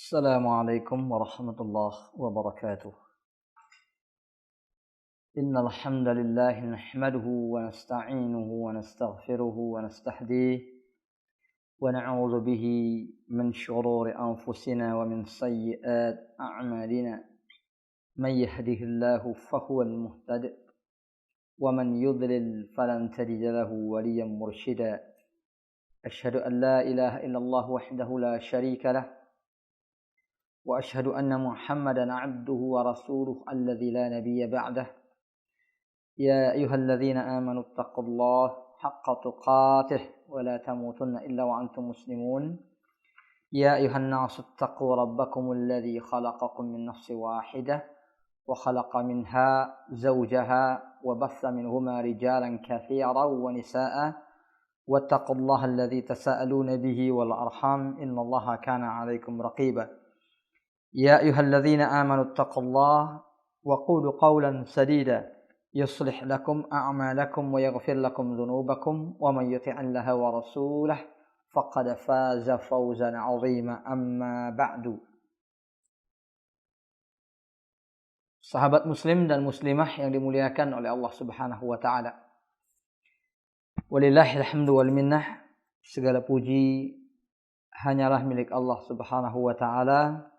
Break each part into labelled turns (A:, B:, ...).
A: السلام عليكم ورحمة الله وبركاته. إن الحمد لله نحمده ونستعينه ونستغفره ونستهديه ونعوذ به من شرور أنفسنا ومن سيئات أعمالنا. من يهده الله فهو المهتد ومن يضلل فلن تجد له وليا مرشدا. أشهد أن لا إله إلا الله وحده لا شريك له وأشهد أن محمدا عبده ورسوله الذي لا نبي بعده. يا أيها الذين آمنوا اتقوا الله حق تقاته ولا تموتن إلا وأنتم مسلمون. يا أيها الناس اتقوا ربكم الذي خلقكم من نفس واحدة وخلق منها زوجها وبث منهما رجالا كثيرا ونساء واتقوا الله الذي تساءلون به والأرحام إن الله كان عليكم رقيبا. يا أيها الذين آمنوا اتقوا الله وقولوا قولا سديدا يصلح لكم أعمالكم ويغفر لكم ذنوبكم ومن يطع الله ورسوله فقد فاز فوزا عظيما. أما بعد. Sahabat muslim dan muslimah yang dimuliakan oleh Allah Subhanahu wa taala. Walillahil hamdu wal minnah. Segala puji hanyalah milik Allah Subhanahu wa taala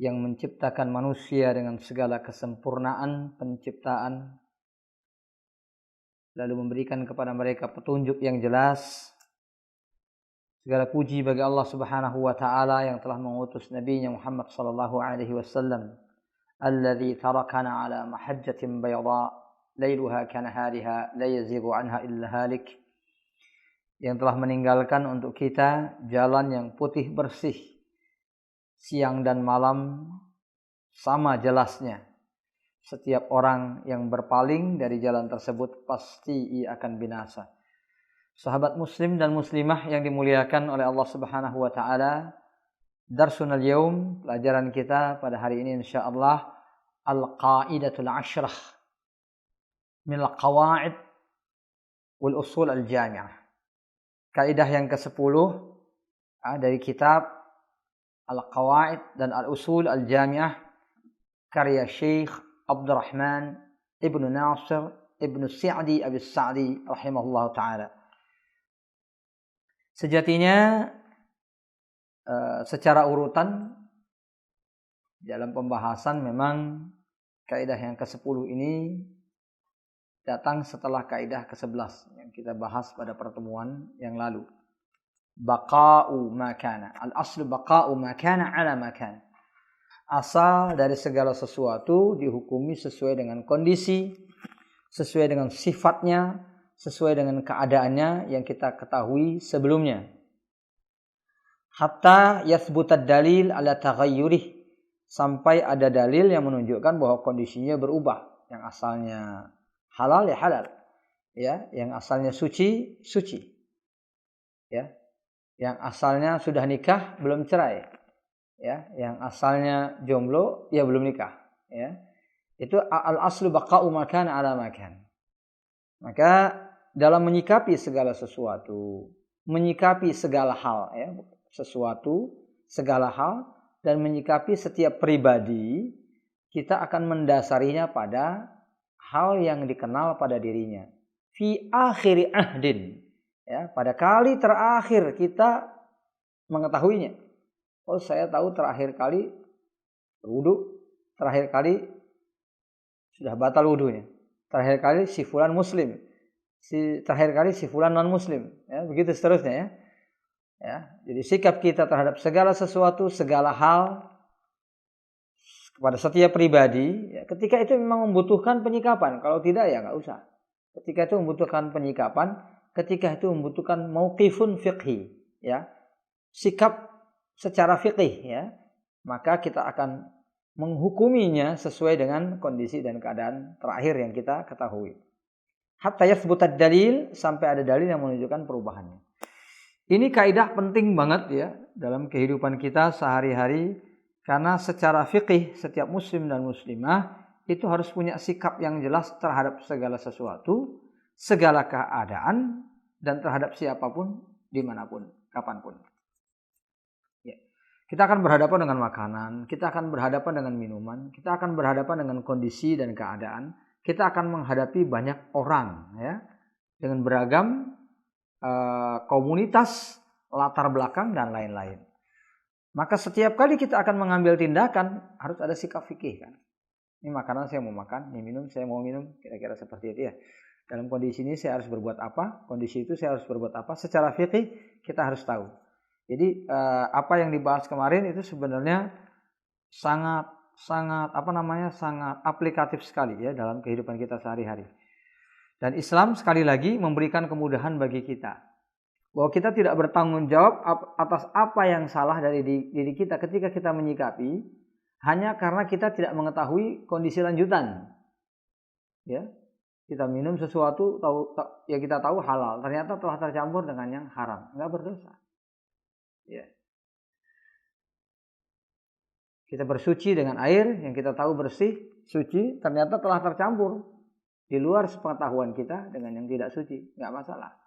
A: yang menciptakan manusia dengan segala kesempurnaan penciptaan, lalu memberikan kepada mereka petunjuk yang jelas. Segala puji bagi Allah Subhanahu wa taala yang telah mengutus Nabi-Nya Muhammad sallallahu alaihi wasallam, alladzi tarakana ala mahajjatin bayda lailuha kanahariha la yazighu anha illa halik, yang telah meninggalkan untuk kita jalan yang putih bersih, siang dan malam sama jelasnya. Setiap orang yang berpaling dari jalan tersebut pasti ia akan binasa. Sahabat muslim dan muslimah yang dimuliakan oleh Allah Subhanahu wa taala, darsun al-yaum, pelajaran kita pada hari ini insyaallah al-qaidatul ashrah min al-qawaid wal usul al-jami'ah. Kaidah yang ke-10 dari kitab Al-Qawaid dan Al-Usul Al-Jami'ah karya Syekh Abdurrahman Ibnu Nasir Ibnu Sa'di As-Sa'di rahimahullah ta'ala. Sejatinya secara urutan dalam pembahasan memang kaidah yang ke-10 ini datang setelah kaidah ke-11 yang kita bahas pada pertemuan yang lalu. Baqa'u ma kana. Al-aslu baqa'u ma kana ala ma kana. Asal dari segala sesuatu dihukumi sesuai dengan kondisi, sesuai dengan sifatnya, sesuai dengan keadaannya yang kita ketahui sebelumnya. Hatta yathbutad dalil ala taghayyurih, sampai ada dalil yang menunjukkan bahwa kondisinya berubah. Yang asalnya halal ya halal, ya, yang asalnya suci suci, ya. Yang asalnya sudah nikah belum cerai, ya. Yang asalnya jomblo ya belum nikah, ya. Itu al-aslu baqa'u ma kana ala ma kana. Maka dalam menyikapi segala sesuatu, menyikapi segala hal, ya, sesuatu, segala hal, dan menyikapi setiap pribadi, kita akan mendasarinya pada hal yang dikenal pada dirinya. Fi akhiri ahdin, ya, pada kali terakhir kita mengetahuinya. Oh, saya tahu terakhir kali wudu, terakhir kali sudah batal wudunya, terakhir kali si fulan muslim, terakhir kali si fulan non muslim, ya, begitu seterusnya, ya. Ya, jadi sikap kita terhadap segala sesuatu, segala hal kepada setiap pribadi, ya, ketika itu memang membutuhkan penyikapan. Kalau tidak ya nggak usah. Ketika itu membutuhkan penyikapan, ketika itu membutuhkan mauqifun fiqhi, ya, sikap secara fiqih, ya, maka kita akan menghukuminya sesuai dengan kondisi dan keadaan terakhir yang kita ketahui. Hatta yathbutad dalil, sampai ada dalil yang menunjukkan perubahannya. Ini kaidah penting banget, ya, dalam kehidupan kita sehari-hari, karena secara fiqih setiap muslim dan muslimah itu harus punya sikap yang jelas terhadap segala sesuatu, segala keadaan, dan terhadap siapapun, dimanapun, kapanpun. Ya. Kita akan berhadapan dengan makanan, kita akan berhadapan dengan minuman, kita akan berhadapan dengan kondisi dan keadaan, kita akan menghadapi banyak orang ya dengan beragam komunitas, latar belakang dan lain-lain. Maka setiap kali kita akan mengambil tindakan harus ada sikap fikih kan. Ini makanan saya mau makan, ini minum saya mau minum, kira-kira seperti itu ya. Dalam kondisi ini saya harus berbuat apa, kondisi itu saya harus berbuat apa. Secara fikih kita harus tahu. Jadi apa yang dibahas kemarin itu sebenarnya sangat sangat aplikatif sekali ya dalam kehidupan kita sehari-hari. Dan Islam sekali lagi memberikan kemudahan bagi kita bahwa kita tidak bertanggung jawab atas apa yang salah dari diri kita ketika kita menyikapi hanya karena kita tidak mengetahui kondisi lanjutan. Ya, kita minum sesuatu ya kita tahu halal, ternyata telah tercampur dengan yang haram, nggak berdosa. Ya. Kita bersuci dengan air yang kita tahu bersih, suci, ternyata telah tercampur di luar sepengetahuan kita dengan yang tidak suci, nggak masalah.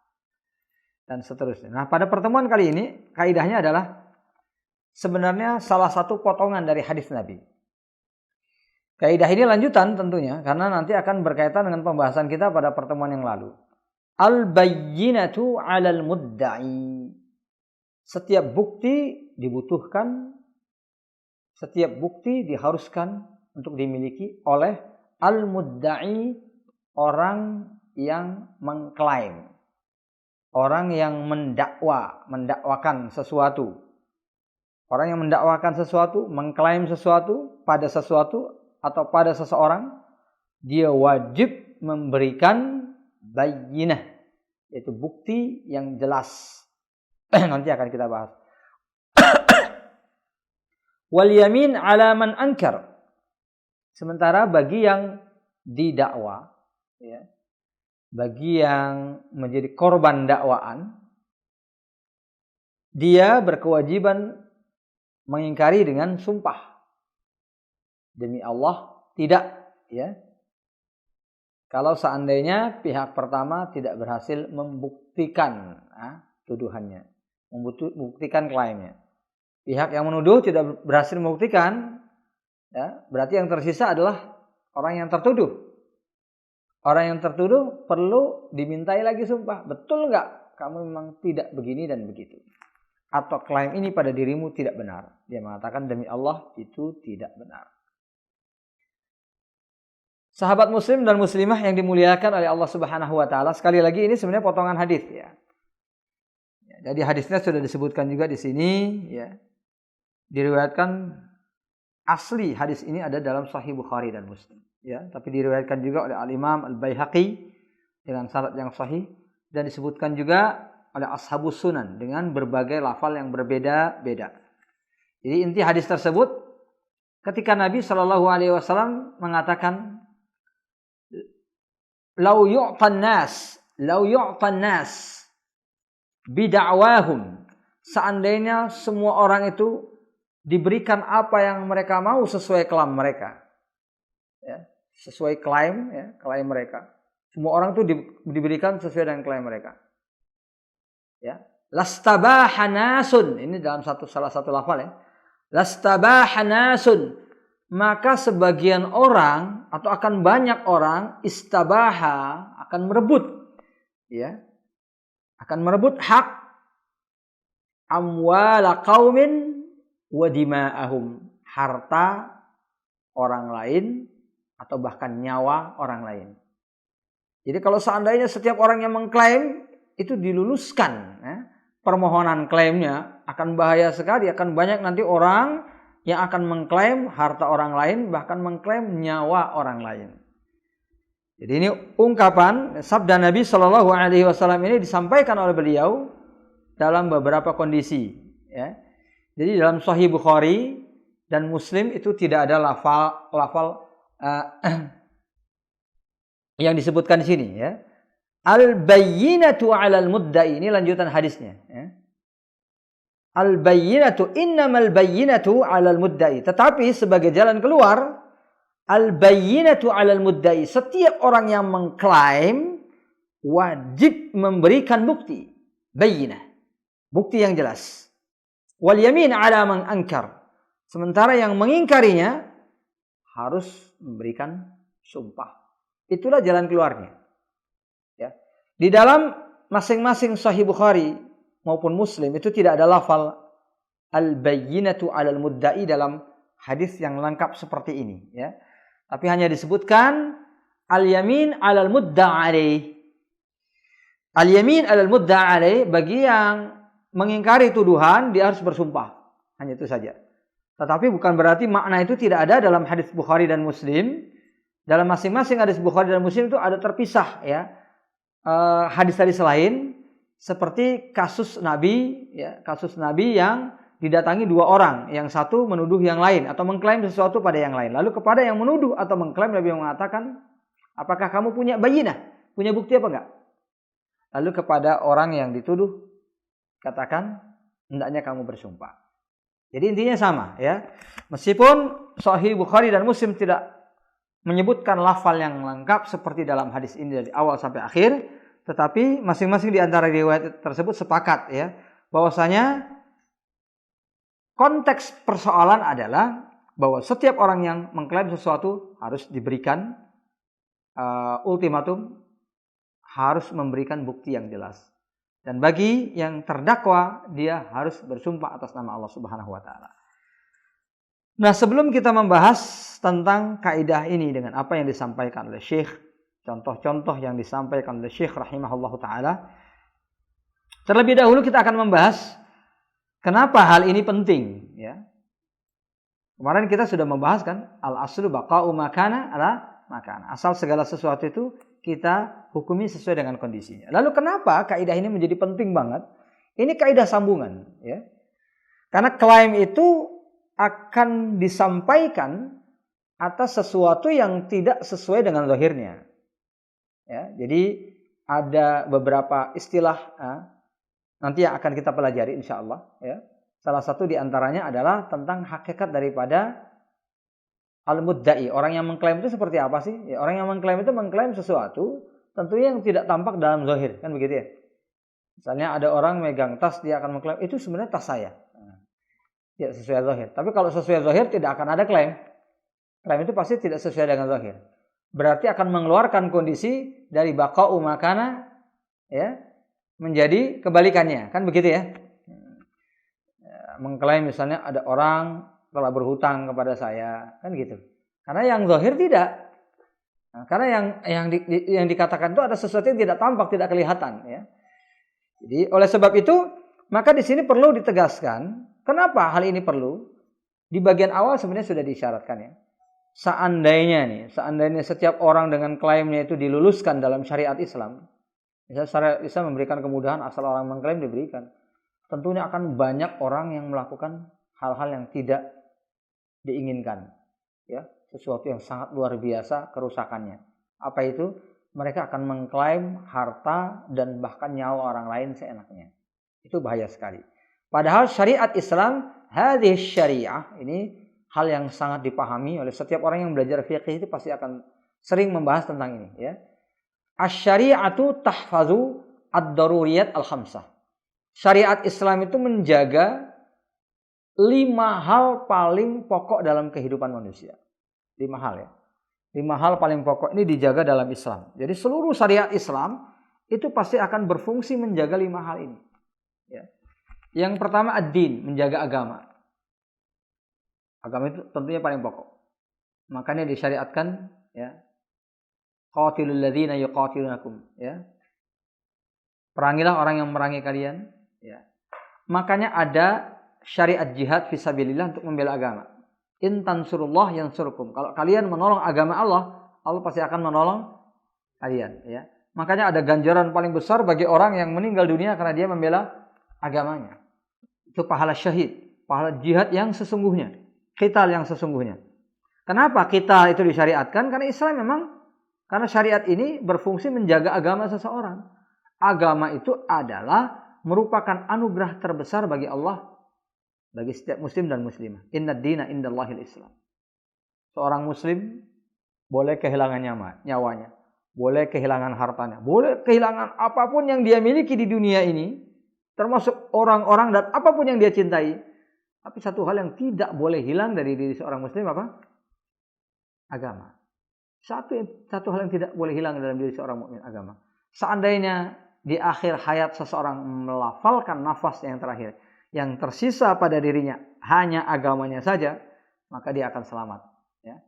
A: Dan seterusnya. Nah, pada pertemuan kali ini, kaidahnya adalah sebenarnya salah satu potongan dari hadis Nabi. Kaidah ini lanjutan tentunya, karena nanti akan berkaitan dengan pembahasan kita pada pertemuan yang lalu. Al-bayyinatu 'alal mudda'i. Setiap bukti dibutuhkan, setiap bukti diharuskan untuk dimiliki oleh al-mudda'i, orang yang mengklaim, orang yang mendakwakan sesuatu. Orang yang mendakwakan sesuatu, mengklaim sesuatu pada sesuatu atau pada seseorang, dia wajib memberikan bayyinah, yaitu bukti yang jelas. Nanti akan kita bahas. Wal yamin 'ala man ankar. Sementara bagi yang didakwa, ya, bagi yang menjadi korban dakwaan, dia berkewajiban mengingkari dengan sumpah. Demi Allah tidak, ya. Kalau seandainya pihak pertama tidak berhasil membuktikan tuduhannya, membuktikan klaimnya. Pihak yang menuduh tidak berhasil membuktikan, ya, berarti yang tersisa adalah orang yang tertuduh. Orang yang tertuduh perlu dimintai lagi sumpah. Betul nggak kamu memang tidak begini dan begitu? Atau klaim ini pada dirimu tidak benar. Dia mengatakan demi Allah itu tidak benar. Sahabat muslim dan muslimah yang dimuliakan oleh Allah Subhanahu wa taala, sekali lagi ini sebenarnya potongan hadis ya. Jadi hadisnya sudah disebutkan juga di sini ya. Diriwayatkan asli hadis ini ada dalam Sahih Bukhari dan Muslim ya, tapi diriwayatkan juga oleh Al-Imam Al-Baihaqi dengan sanad yang sahih dan disebutkan juga oleh Ashabus Sunan dengan berbagai lafal yang berbeda-beda. Jadi inti hadis tersebut ketika Nabi Shallallahu alaihi wasallam mengatakan lau yu'tan nas bid'awahum, seandainya semua orang itu diberikan apa yang mereka mau sesuai klaim mereka. Ya, sesuai klaim ya, klaim mereka. Semua orang itu diberikan sesuai dengan klaim mereka. Ya, lastabaha nasun, ini dalam salah satu lafal ya. Lastabaha nasun, maka sebagian orang atau akan banyak orang istabaha, akan merebut ya. Akan merebut hak amwala qaumin wa dima'ahum, harta orang lain atau bahkan nyawa orang lain. Jadi kalau seandainya setiap orang yang mengklaim itu diluluskan ya, permohonan klaimnya, akan bahaya sekali, akan banyak nanti orang yang akan mengklaim harta orang lain, bahkan mengklaim nyawa orang lain. Jadi ini ungkapan sabda Nabi Shallallahu alaihi wasallam ini disampaikan oleh beliau dalam beberapa kondisi ya. Jadi dalam Sahih Bukhari dan Muslim itu tidak ada lafal yang disebutkan di sini ya. Al-bayyinatu 'alal mudda'i, ini lanjutan hadisnya ya. Al-bayyinatu, innamal bayyinatu 'alal mudda'i. Tetapi sebagai jalan keluar, al-bayyinatu 'alal mudda'i, setiap orang yang mengklaim wajib memberikan bukti, bayyinah, bukti yang jelas. Wal yamin ala man ankar. Sementara yang mengingkarinya harus memberikan sumpah. Itulah jalan keluarnya. Ya. Di dalam masing-masing Sahih Bukhari maupun Muslim itu tidak ada lafal al-bayyinatu 'alal mudda'i dalam hadis yang lengkap seperti ini, ya. Tapi hanya disebutkan al-yamin 'alal mudda'i. Al-yamin 'alal mudda'i bagi yang mengingkari tuduhan dia harus bersumpah. Hanya itu saja. Tetapi bukan berarti makna itu tidak ada dalam hadis Bukhari dan Muslim. Dalam masing-masing hadis Bukhari dan Muslim itu ada terpisah, ya, hadis-hadis lain seperti kasus Nabi, ya, kasus Nabi yang didatangi dua orang, yang satu menuduh yang lain atau mengklaim sesuatu pada yang lain. Lalu kepada yang menuduh atau mengklaim Nabi mengatakan, apakah kamu punya bayinah, punya bukti apa enggak? Lalu kepada orang yang dituduh katakan, hendaknya kamu bersumpah. Jadi intinya sama, ya. Meskipun Sahih Bukhari dan Muslim tidak menyebutkan lafal yang lengkap seperti dalam hadis ini dari awal sampai akhir, tetapi masing-masing di antara riwayat tersebut sepakat, ya, bahwasanya konteks persoalan adalah bahwa setiap orang yang mengklaim sesuatu harus diberikan ultimatum, harus memberikan bukti yang jelas. Dan bagi yang terdakwa, dia harus bersumpah atas nama Allah Subhanahu wa taala. Nah, sebelum kita membahas tentang kaidah ini dengan apa yang disampaikan oleh Syekh, contoh-contoh yang disampaikan oleh Syekh rahimahullahu taala, terlebih dahulu kita akan membahas kenapa hal ini penting, ya. Kemarin kita sudah membahas kan, al-aslu baqa'u makana ala makana. Asal segala sesuatu itu kita hukumi sesuai dengan kondisinya. Lalu kenapa kaidah ini menjadi penting banget? Ini kaidah sambungan, ya. Karena klaim itu akan disampaikan atas sesuatu yang tidak sesuai dengan zahirnya. Ya, jadi ada beberapa istilah nanti yang akan kita pelajari insyaallah, ya. Salah satu di antaranya adalah tentang hakikat daripada al-mudda'i. Orang yang mengklaim itu seperti apa sih? Ya, orang yang mengklaim itu mengklaim sesuatu tentunya yang tidak tampak dalam zahir, kan begitu ya? Misalnya ada orang megang tas, dia akan mengklaim itu sebenarnya tas saya. Tidak sesuai zahir. Tapi kalau sesuai zahir tidak akan ada klaim. Klaim itu pasti tidak sesuai dengan zahir. Berarti akan mengeluarkan kondisi dari baqa'u makana, ya, menjadi kebalikannya, kan begitu ya? Mengklaim misalnya ada orang telah berhutang kepada saya, kan gitu. Karena yang zahir tidak. Nah, karena yang dikatakan itu ada sesuatu yang tidak tampak, tidak kelihatan, ya. Jadi oleh sebab itu, maka di sini perlu ditegaskan, kenapa hal ini perlu? Di bagian awal sebenarnya sudah disyaratkan, ya. Seandainya setiap orang dengan klaimnya itu diluluskan dalam syariat Islam, misalnya syariat Islam memberikan kemudahan asal orang mengklaim diberikan, tentunya akan banyak orang yang melakukan hal-hal yang tidak diinginkan, ya, sesuatu yang sangat luar biasa kerusakannya. Apa itu? Mereka akan mengklaim harta dan bahkan nyawa orang lain seenaknya. Itu bahaya sekali. Padahal syariat Islam, hadhihi syariah, ini hal yang sangat dipahami oleh setiap orang yang belajar fiqih itu pasti akan sering membahas tentang ini, ya. Asy-syari'atu tahfazu ad-daruriyat al-khamsah. Syariat Islam itu menjaga 5 hal paling pokok dalam kehidupan manusia. 5 hal, ya. 5 hal paling pokok ini dijaga dalam Islam. Jadi seluruh syariat Islam itu pasti akan berfungsi menjaga 5 hal ini, ya. Yang pertama ad-din, menjaga agama. Agama itu tentunya paling pokok. Makanya disyariatkan, ya, qatilul ladzina yuqatilunakum, ya. Perangilah orang yang memerangi kalian, ya. Makanya ada syariat jihad fisabilillah untuk membela agama. In tansurullah yansurkum. Kalau kalian menolong agama Allah, Allah pasti akan menolong kalian, ya. Makanya ada ganjaran paling besar bagi orang yang meninggal dunia karena dia membela agamanya. Itu pahala syahid, pahala jihad yang sesungguhnya, qital yang sesungguhnya. Kenapa qital itu disyariatkan? Karena Islam memang, karena syariat ini berfungsi menjaga agama seseorang. Agama itu adalah merupakan anugerah terbesar bagi Allah, bagi setiap muslim dan muslimah. Inna dina indallahil Islam. Seorang muslim boleh kehilangan nyawanya, boleh kehilangan hartanya, boleh kehilangan apapun yang dia miliki di dunia ini, termasuk orang-orang dan apapun yang dia cintai. Tapi satu hal yang tidak boleh hilang dari diri seorang muslim apa? Agama. Satu hal yang tidak boleh hilang dalam diri seorang mukmin, agama. Seandainya di akhir hayat seseorang melafalkan nafas yang terakhir, yang tersisa pada dirinya hanya agamanya saja, maka dia akan selamat. Ya.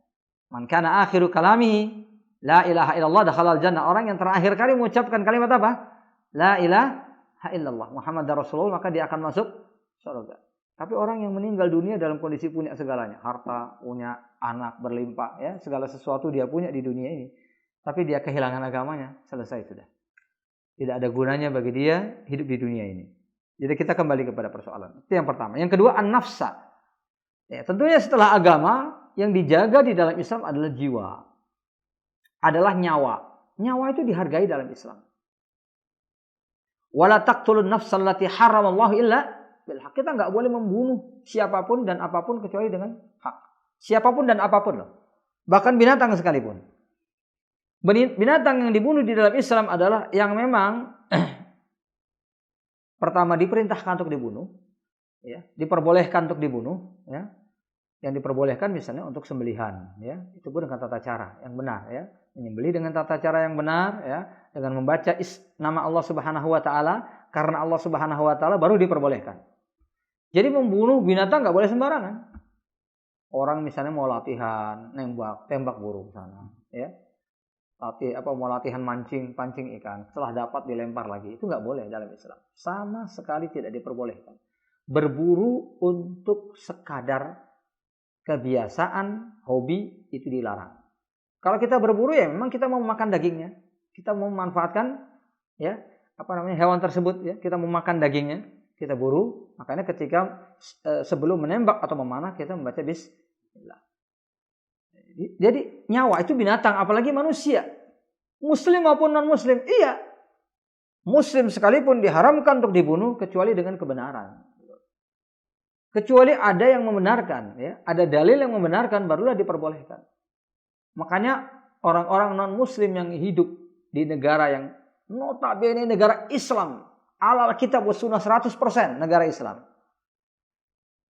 A: Man kana akhiru kalamihi la ilaha illallah dakhalal jannah. Orang yang terakhir kali mengucapkan kalimat apa? La ilaha illallah Muhammadar Rasulullah, maka dia akan masuk surga. Tapi orang yang meninggal dunia dalam kondisi punya segalanya, harta, punya anak berlimpah, ya, segala sesuatu dia punya di dunia ini, tapi dia kehilangan agamanya, selesai sudah. Tidak ada gunanya bagi dia hidup di dunia ini. Jadi kita kembali kepada persoalan. Itu yang pertama. Yang kedua, an-nafsa. Ya, tentunya setelah agama, yang dijaga di dalam Islam adalah jiwa. Adalah nyawa. Nyawa itu dihargai dalam Islam. Wala taqtulun nafsal lati haramallahu illa bil haq. Kita enggak boleh membunuh siapapun dan apapun kecuali dengan hak. Siapapun dan apapun loh. Bahkan binatang sekalipun. Binatang yang dibunuh di dalam Islam adalah yang memang pertama diperintahkan untuk dibunuh, ya, diperbolehkan untuk dibunuh, ya. Yang diperbolehkan misalnya untuk sembelihan, ya, itu pun dengan tata cara yang benar, ya, menyembelih dengan tata cara yang benar, ya, dengan membaca nama Allah Subhanahu Wa Taala, karena Allah Subhanahu Wa Taala baru diperbolehkan. Jadi membunuh binatang nggak boleh sembarangan. Orang misalnya mau latihan tembak burung sana, ya, mau latihan pancing ikan, setelah dapat dilempar lagi, itu nggak boleh dalam Islam, sama sekali tidak diperbolehkan. Berburu untuk sekadar kebiasaan, hobi, itu dilarang. Kalau kita berburu ya memang kita mau makan dagingnya, kita mau memanfaatkan, ya, hewan tersebut, ya, kita mau makan dagingnya, kita buru. Makanya ketika sebelum menembak atau memanah kita membaca bismillah. Jadi nyawa itu binatang, apalagi manusia, muslim maupun non muslim. Iya, muslim sekalipun diharamkan untuk dibunuh kecuali dengan kebenaran. Kecuali ada yang membenarkan, ya, ada dalil yang membenarkan, barulah diperbolehkan. Makanya orang-orang non-muslim yang hidup di negara yang notabene negara Islam, ala kitab wa sunnah 100% negara Islam,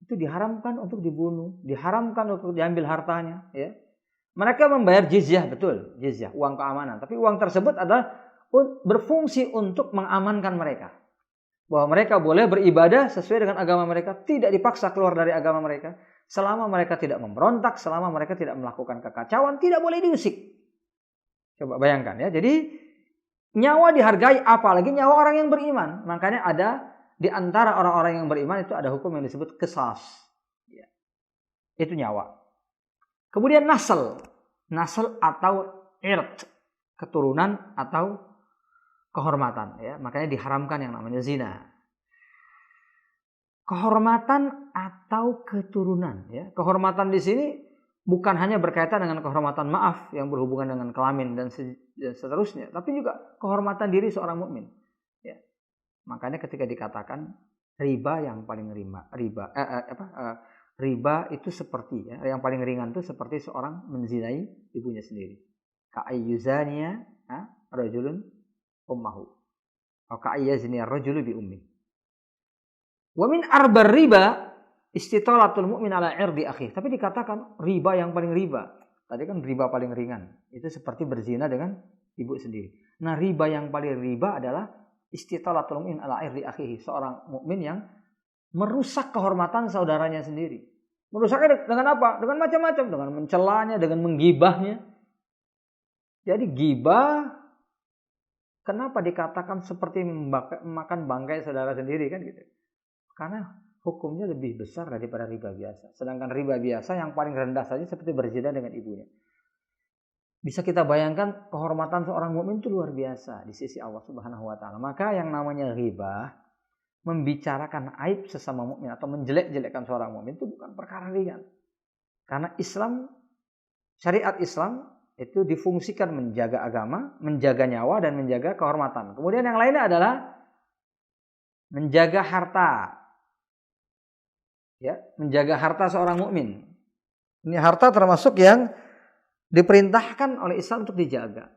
A: itu diharamkan untuk dibunuh, diharamkan untuk diambil hartanya. Ya. Mereka membayar jizyah, betul, jizyah, uang keamanan. Tapi uang tersebut adalah berfungsi untuk mengamankan mereka. Bahwa mereka boleh beribadah sesuai dengan agama mereka, tidak dipaksa keluar dari agama mereka, selama mereka tidak memberontak, selama mereka tidak melakukan kekacauan, tidak boleh diusik. Coba bayangkan, ya. Jadi nyawa dihargai, apalagi nyawa orang yang beriman. Makanya ada di antara orang-orang yang beriman itu ada hukum yang disebut qisas. Ya. Itu nyawa. Kemudian nasl atau irt, keturunan atau kehormatan, ya, makanya diharamkan yang namanya zina. Kehormatan atau keturunan, ya. Kehormatan di sini bukan hanya berkaitan dengan kehormatan maaf yang berhubungan dengan kelamin dan seterusnya, tapi juga kehormatan diri seorang mukmin. Ya. Makanya ketika dikatakan riba yang paling riba itu seperti, ya, yang paling ringan itu seperti seorang menzinai ibunya sendiri. Ka'ayyuzaniya rajulun ummahu atau ka'ayyazni ar-rajulu bi ummi. Wa min arbar riba istitalatul mu'min ala irdi akhi. Tapi dikatakan riba yang paling riba. Tadi kan riba paling ringan. Itu seperti berzina dengan ibu sendiri. Nah, riba yang paling riba adalah istitalatul mu'min ala irdi akhi. Seorang mukmin yang merusak kehormatan saudaranya sendiri. Merusaknya dengan apa? Dengan macam-macam, dengan mencelanya, dengan menggibahnya. Jadi gibah, kenapa dikatakan seperti makan bangkai saudara sendiri, kan gitu? Karena hukumnya lebih besar daripada riba biasa. Sedangkan riba biasa yang paling rendah saja seperti berzina dengan ibunya. Bisa kita bayangkan kehormatan seorang mukmin itu luar biasa di sisi Allah Subhanahu wa taala. Maka yang namanya riba, membicarakan aib sesama mukmin atau menjelek-jelekkan seorang mukmin itu bukan perkara ringan. Karena Islam, syariat Islam itu difungsikan menjaga agama, menjaga nyawa, dan menjaga kehormatan. Kemudian yang lainnya adalah menjaga harta. Ya, menjaga harta seorang mukmin. Ini harta termasuk yang diperintahkan oleh Islam untuk dijaga.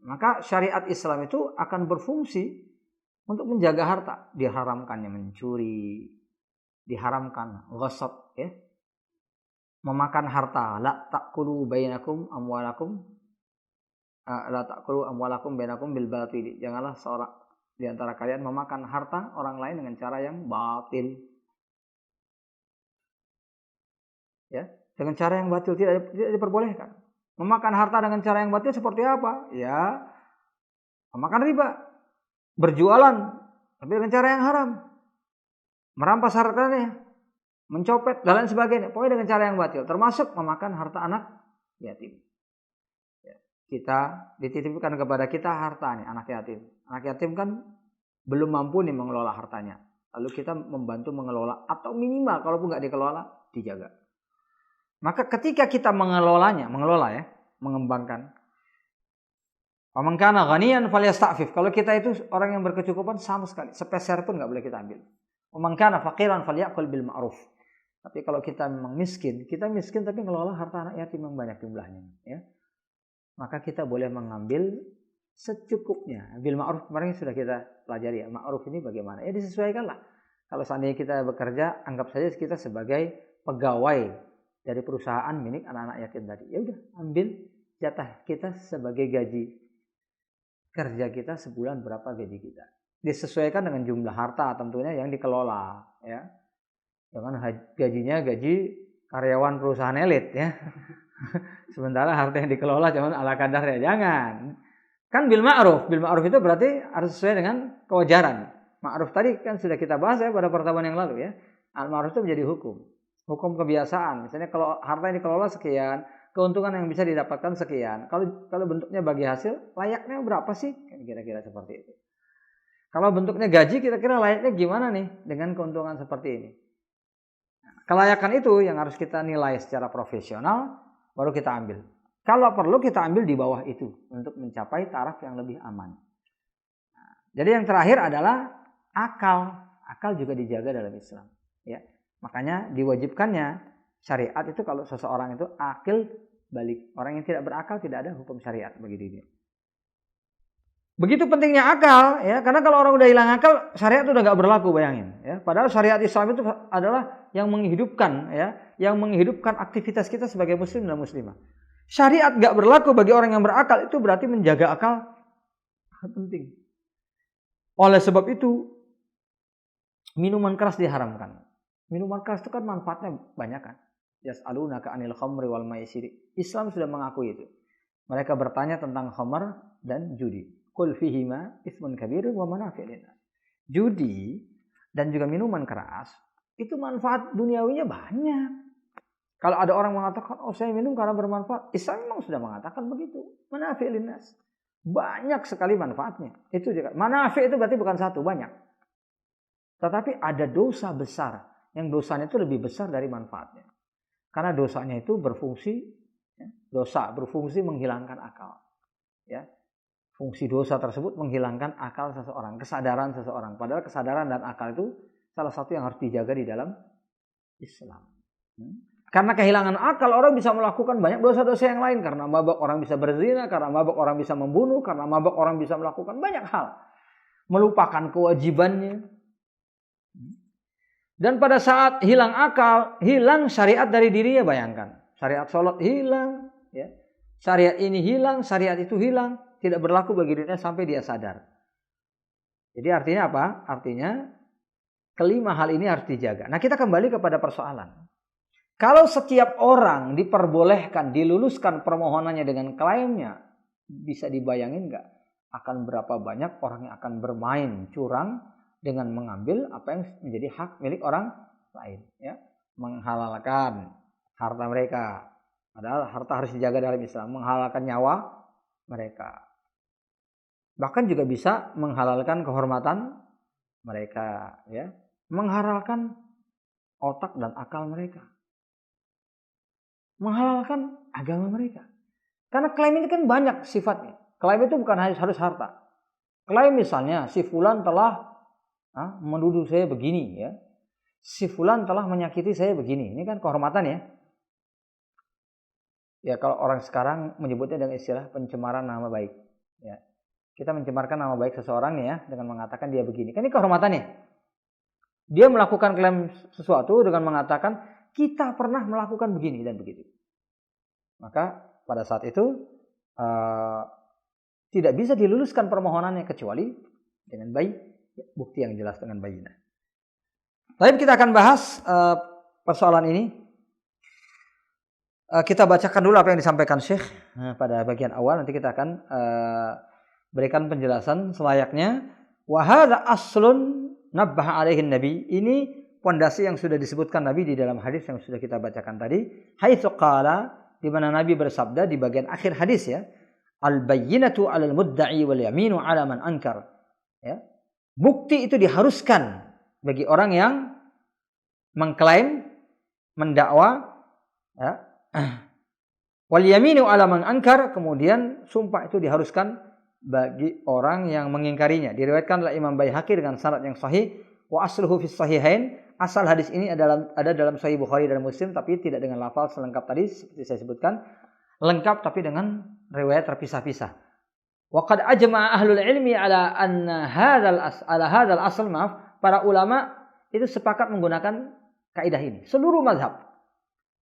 A: Maka syariat Islam itu akan berfungsi Untuk menjaga harta, diharamkannya mencuri, diharamkan ghasab, ya. Memakan harta, la ta'kulu bainakum amwalakum bainakum bil batil. Janganlah seorang di antara kalian memakan harta orang lain dengan cara yang batil. Ya, dengan cara yang batil tidak diperbolehkan. Memakan harta dengan cara yang batil seperti apa? Ya, memakan riba, berjualan tapi dengan cara yang haram, merampas hartanya, mencopet dan lain sebagainya. Pokoknya dengan cara yang batil, termasuk memakan harta anak yatim. Ya, kita dititipkan kepada kita harta nih, anak yatim. Anak yatim kan belum mampu nih mengelola hartanya. Lalu kita membantu mengelola atau minimal kalaupun nggak dikelola, dijaga. Maka ketika kita mengelola ya, mengembangkan. Faman kana ghaniyan falyasta'fif. Kalau kita itu orang yang berkecukupan sama sekali, sepeser pun nggak boleh kita ambil. Faman kana faqiran falyakul bil ma'ruf. Tapi kalau kita memang miskin, tapi ngelola harta anak yatim yang banyak jumlahnya, ya. Maka kita boleh mengambil secukupnya. Bil ma'ruf kemarin sudah kita pelajari ya. Ma'ruf ini bagaimana? Ya disesuaikanlah. Kalau seandainya kita bekerja, anggap saja kita sebagai pegawai dari perusahaan milik anak-anak yatim tadi. Ya udah, ambil jatah kita sebagai gaji kerja kita sebulan, berapa gaji kita. Disesuaikan dengan jumlah harta tentunya yang dikelola, ya. Jangan gajinya gaji karyawan perusahaan elit, ya. Sementara harta yang dikelola cuma ala kadarnya, jangan. Kan bil ma'ruf itu berarti harus sesuai dengan kewajaran. Ma'ruf tadi kan sudah kita bahas ya pada pertemuan yang lalu, ya. Al ma'ruf itu menjadi hukum kebiasaan. Misalnya kalau harta yang dikelola sekian, keuntungan yang bisa didapatkan sekian. Kalau bentuknya bagi hasil, layaknya berapa sih? Kira-kira seperti itu. Kalau bentuknya gaji, kira-kira layaknya gimana nih dengan keuntungan seperti ini? Kelayakan itu yang harus kita nilai secara profesional, baru kita ambil. Kalau perlu kita ambil di bawah itu untuk mencapai taraf yang lebih aman. Jadi yang terakhir adalah akal. Akal juga dijaga dalam Islam. Ya, makanya diwajibkannya syariat itu kalau seseorang itu akil balik. Orang yang tidak berakal tidak ada hukum syariat bagi dirinya. Begitu pentingnya akal, ya, karena kalau orang udah hilang akal, syariat udah nggak berlaku, bayangin, ya. Padahal syariat Islam itu adalah yang menghidupkan, ya, yang menghidupkan aktivitas kita sebagai muslim dan muslimah. Syariat nggak berlaku bagi orang yang berakal, itu berarti menjaga akal sangat penting. Oleh sebab itu, minuman keras diharamkan. Minuman keras itu kan manfaatnya banyak kan. Yas'alunaka 'anil khamri wal maisiri. Islam sudah mengakui itu. Mereka bertanya tentang khamar dan judi. Qul fihima itsmun kabirun wa manafi'un linnas. Judi dan juga minuman keras itu manfaat duniawinya banyak. Kalau ada orang mengatakan, "Oh, saya minum karena bermanfaat." Islam memang sudah mengatakan begitu. Manafi'un linnas. Banyak sekali manfaatnya. Itu juga. Manafi' itu berarti bukan satu, banyak. Tetapi ada dosa besar yang dosanya itu lebih besar dari manfaatnya. Karena dosanya itu berfungsi menghilangkan akal. Ya. Fungsi dosa tersebut menghilangkan akal seseorang, kesadaran seseorang. Padahal kesadaran dan akal itu salah satu yang harus dijaga di dalam Islam. Karena kehilangan akal orang bisa melakukan banyak dosa-dosa yang lain. Karena mabuk orang bisa berzina, karena mabuk orang bisa membunuh, karena mabuk orang bisa melakukan banyak hal. Melupakan kewajibannya. Dan pada saat hilang akal, hilang syariat dari dirinya, bayangkan. Syariat sholat hilang, ya. Syariat ini hilang, syariat itu hilang. Tidak berlaku bagi dirinya sampai dia sadar. Jadi artinya apa? Artinya kelima hal ini harus dijaga. Nah, kita kembali kepada persoalan. Kalau setiap orang diperbolehkan, diluluskan permohonannya dengan klaimnya, bisa dibayangin nggak? Akan berapa banyak orang yang akan bermain curang dengan mengambil apa yang menjadi hak milik orang lain, ya, menghalalkan harta mereka. Padahal harta harus dijaga dalam Islam, menghalalkan nyawa mereka. Bahkan juga bisa menghalalkan kehormatan mereka, ya, menghalalkan otak dan akal mereka, menghalalkan agama mereka. Karena klaim ini kan banyak sifatnya. Klaim itu bukan harus harta. Klaim misalnya si fulan telah menuduh saya begini, ya. Si fulan telah menyakiti saya begini. Ini kan kehormatan, ya. Ya, kalau orang sekarang menyebutnya dengan istilah pencemaran nama baik, ya. kita mencemarkan nama baik seseorang nih ya dengan mengatakan dia begini. Kan ini kehormatannya. Dia melakukan klaim sesuatu dengan mengatakan kita pernah melakukan begini dan begitu. Maka pada saat itu tidak bisa diluluskan permohonannya kecuali dengan baik, bukti yang jelas dengan bayinah. Baik, kita akan bahas persoalan ini. Kita bacakan dulu apa yang disampaikan Syekh pada bagian awal. Nanti kita akan berikan penjelasan selayaknya. Wa hadza aslun nabbaha alaihi nabi. Ini pondasi yang sudah disebutkan Nabi di dalam hadis yang sudah kita bacakan tadi. Haitsu qala, di mana Nabi bersabda di bagian akhir hadis ya. Al-bayyinatu 'alal mudda'i wal yaminu 'ala man ankar. Ya. Bukti itu diharuskan bagi orang yang mengklaim, mendakwa, ya. Wal yaminu 'ala man ankar, kemudian sumpah itu diharuskan bagi orang yang mengingkarinya. Diriwayatkan oleh Imam Baihaqi dengan sanad yang sahih. Wa asluhu fis sahihain. Asal hadis ini ada dalam Sahih Bukhari dan Muslim, tapi tidak dengan lafal selengkap tadi seperti saya sebutkan. Lengkap tapi dengan riwayat terpisah-pisah. Wa qad ajma'a ahlul ilmi ala anna hadzal asl, para ulama itu sepakat menggunakan kaidah ini. Seluruh mazhab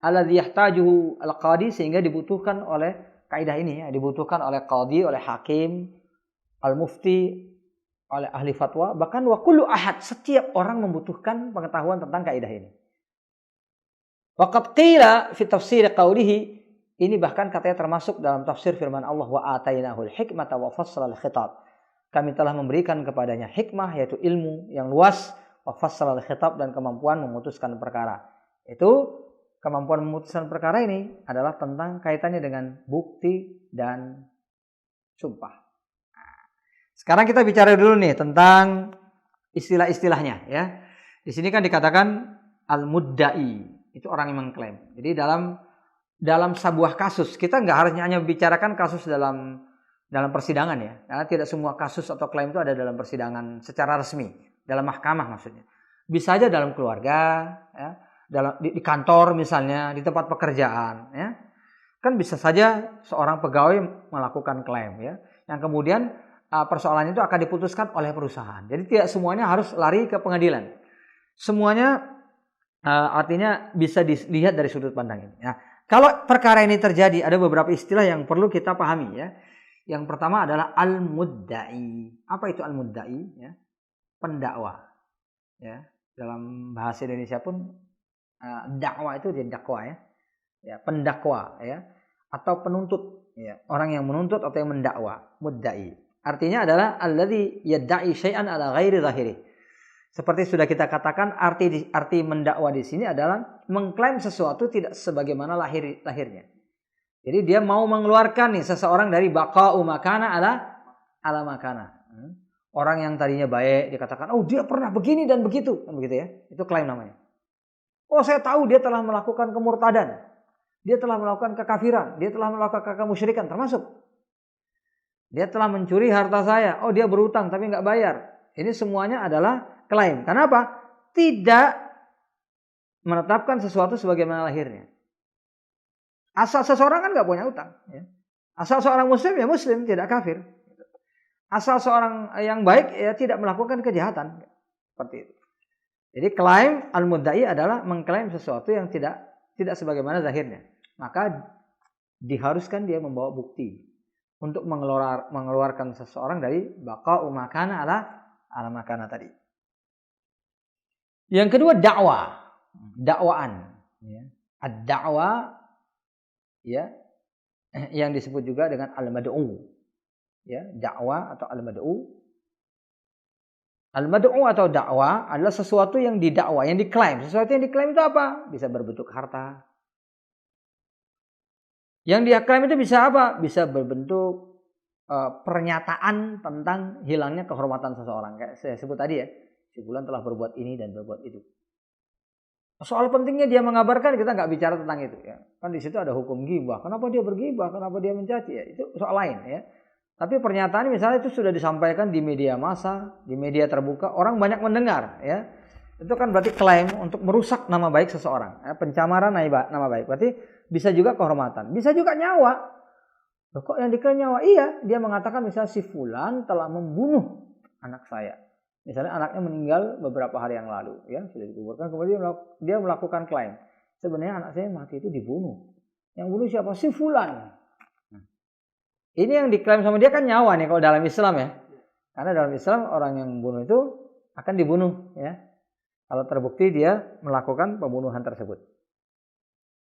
A: alladzi yahtajuhu al-qadi, sehingga dibutuhkan oleh kaidah ini ya, dibutuhkan oleh qadi, oleh hakim, al-mufti, oleh ahli fatwa, bahkan wa kullu ahad, setiap orang membutuhkan pengetahuan tentang kaidah ini. Waqad qila fi tafsir qawlihi, ini bahkan katanya termasuk dalam tafsir firman Allah, wa atainahul hikmata wa fassalal khitab. Kami telah memberikan kepadanya hikmah, yaitu ilmu yang luas, wa fassalal khitab, dan kemampuan memutuskan perkara. Itu kemampuan memutuskan perkara ini adalah tentang kaitannya dengan bukti dan sumpah. Nah, sekarang kita bicara dulu nih tentang istilah-istilahnya ya. Di sini kan dikatakan al-mudda'i, itu orang yang mengklaim. Jadi dalam sebuah kasus, kita nggak harus hanya bicarakan kasus dalam persidangan ya. Karena tidak semua kasus atau klaim itu ada dalam persidangan secara resmi, dalam mahkamah maksudnya. Bisa aja dalam keluarga, ya, di kantor misalnya, di tempat pekerjaan, ya. Kan bisa saja seorang pegawai melakukan klaim ya, yang kemudian persoalan itu akan diputuskan oleh perusahaan. Jadi tidak semuanya harus lari ke pengadilan. Semuanya artinya bisa dilihat dari sudut pandang ini. Nah, kalau perkara ini terjadi, ada beberapa istilah yang perlu kita pahami ya. Yang pertama adalah al-mudda'i. Apa itu al-mudda'i? Ya, pendakwa. Ya, dalam bahasa Indonesia pun dakwa itu dia dakwa ya. Ya, pendakwa ya, atau penuntut ya, orang yang menuntut atau yang mendakwa, mudda'i. Artinya adalah alladzi yadda'i syai'an ala ghairi zahiri. Seperti sudah kita katakan, arti mendakwa di sini adalah mengklaim sesuatu tidak sebagaimana lahirnya. Jadi dia mau mengeluarkan nih seseorang dari baqa'u makana ala makana. Orang yang tadinya baik dikatakan, oh dia pernah begini dan begitu ya. Itu klaim namanya. Oh saya tahu dia telah melakukan kemurtadan, dia telah melakukan kekafiran, dia telah melakukan kemusyrikan termasuk. Dia telah mencuri harta saya, oh dia berutang tapi nggak bayar. Ini semuanya adalah klaim. Kenapa? Tidak menetapkan sesuatu sebagaimana lahirnya. Asal seseorang kan nggak punya utang. Ya. Asal seorang muslim ya muslim, tidak kafir. Asal seorang yang baik ya tidak melakukan kejahatan. Seperti itu. Jadi klaim al-mudda'i adalah mengklaim sesuatu yang tidak sebagaimana zahirnya. Maka diharuskan dia membawa bukti untuk mengeluarkan seseorang dari baqa'u makana ala makana tadi. Yang kedua dakwaan. Ya. Ad-da'wa ya, yang disebut juga dengan al-mad'u. Ya, dakwah atau al-mad'u. Al-mad'u atau dakwah adalah sesuatu yang didakwa, yang diklaim. Sesuatu yang diklaim itu apa? Bisa berbentuk harta. Yang diklaim itu bisa apa? Bisa berbentuk pernyataan tentang hilangnya kehormatan seseorang. Kayak saya sebut tadi ya, si fulan telah berbuat ini dan berbuat itu. Soal pentingnya dia mengabarkan, kita nggak bicara tentang itu ya. Kan di situ ada hukum ghibah. Kenapa dia berghibah? Kenapa dia mencaci? Ya, itu soal lain ya. Tapi pernyataan misalnya itu sudah disampaikan di media massa, di media terbuka, orang banyak mendengar ya. Itu kan berarti klaim untuk merusak nama baik seseorang, ya, pencemaran nama baik. Berarti bisa juga kehormatan, bisa juga nyawa. Loh, kok yang diklaim nyawa? Iya, dia mengatakan misalnya si fulan telah membunuh anak saya. Misalnya anaknya meninggal beberapa hari yang lalu, ya sudah dikuburkan, kemudian dia melakukan klaim. Sebenarnya anak saya mati itu dibunuh. Yang bunuh siapa? Si fulan. Nah, ini yang diklaim sama dia kan nyawa nih kalau dalam Islam ya. Karena dalam Islam orang yang membunuh itu akan dibunuh, ya. Kalau terbukti dia melakukan pembunuhan tersebut.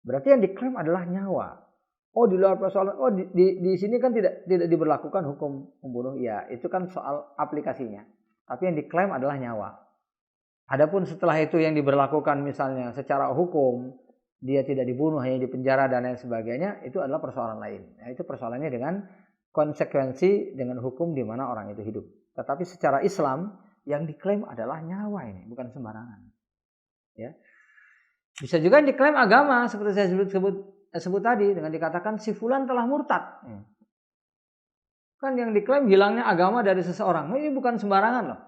A: Berarti yang diklaim adalah nyawa. Oh, di luar persoalan, oh di sini kan tidak diberlakukan hukum membunuh. Ya, itu kan soal aplikasinya. Tapi yang diklaim adalah nyawa. Adapun setelah itu yang diberlakukan misalnya secara hukum, dia tidak dibunuh, hanya dipenjara dan lain sebagainya, itu adalah persoalan lain. Nah, itu persoalannya dengan konsekuensi dengan hukum di mana orang itu hidup. Tetapi secara Islam yang diklaim adalah nyawa ini, bukan sembarangan. Ya. Bisa juga diklaim agama seperti saya sebut tadi dengan dikatakan si fulan telah murtad. Kan yang diklaim hilangnya agama dari seseorang. Ini bukan sembarangan loh.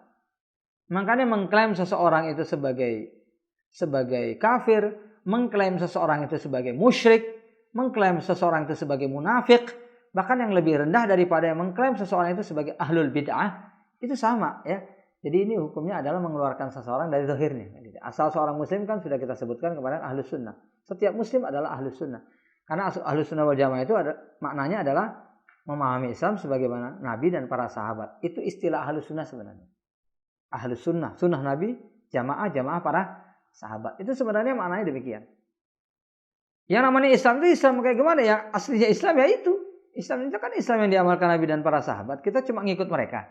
A: Makanya mengklaim seseorang itu sebagai kafir, mengklaim seseorang itu sebagai musyrik, mengklaim seseorang itu sebagai munafik, bahkan yang lebih rendah daripada yang mengklaim seseorang itu sebagai ahlul bid'ah, itu sama ya. Jadi ini hukumnya adalah mengeluarkan seseorang dari zahirnya. Asal seorang muslim kan sudah kita sebutkan kemarin ahlus sunnah. Setiap muslim adalah ahlus sunnah. Karena ahlus sunnah wal jamaah itu maknanya adalah memahami Islam sebagaimana Nabi dan para sahabat. Itu istilah ahlus sunnah sebenarnya. Ahlus sunnah, sunnah Nabi, jamaah para sahabat. Itu sebenarnya maknanya demikian. Yang namanya Islam itu Islam kayak gimana ya? Aslinya Islam ya itu. Islam itu kan Islam yang diamalkan Nabi dan para sahabat. Kita cuma ngikut mereka.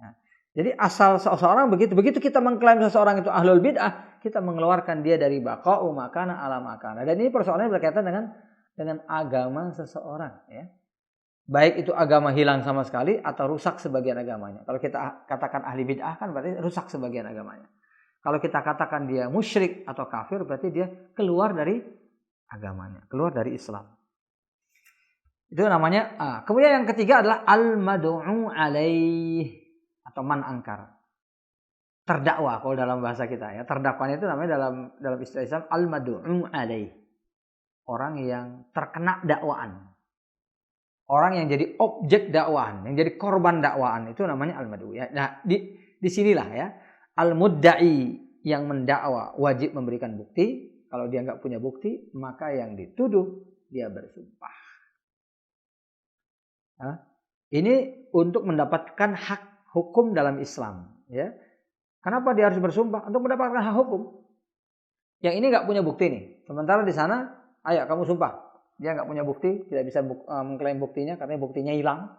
A: Nah, jadi asal seseorang begitu kita mengklaim seseorang itu ahlul bid'ah, kita mengeluarkan dia dari baqa'u makana ala makana. Dan ini persoalannya berkaitan dengan agama seseorang ya. Baik itu agama hilang sama sekali atau rusak sebagian agamanya. Kalau kita katakan ahli bid'ah kan berarti rusak sebagian agamanya. Kalau kita katakan dia musyrik atau kafir berarti dia keluar dari agamanya, keluar dari Islam. Itu namanya. Kemudian yang ketiga adalah al-mad'u alaih atau man angkar. Terdakwa kalau dalam bahasa kita ya. Terdakwanya itu namanya dalam istilah Islam al-mad'u alaih. Orang yang terkena dakwaan. Orang yang jadi objek dakwaan, yang jadi korban dakwaan itu namanya al-mad'u ya. Nah, di sinilah ya. Al-mudda'i yang mendakwa wajib memberikan bukti. Kalau dia nggak punya bukti, maka yang dituduh dia bersumpah. Nah, ini untuk mendapatkan hak hukum dalam Islam ya. Kenapa dia harus bersumpah? Untuk mendapatkan hak hukum. Yang ini nggak punya bukti nih. Sementara di sana, ayo kamu sumpah. Dia nggak punya bukti, tidak bisa mengklaim buktinya karena buktinya hilang.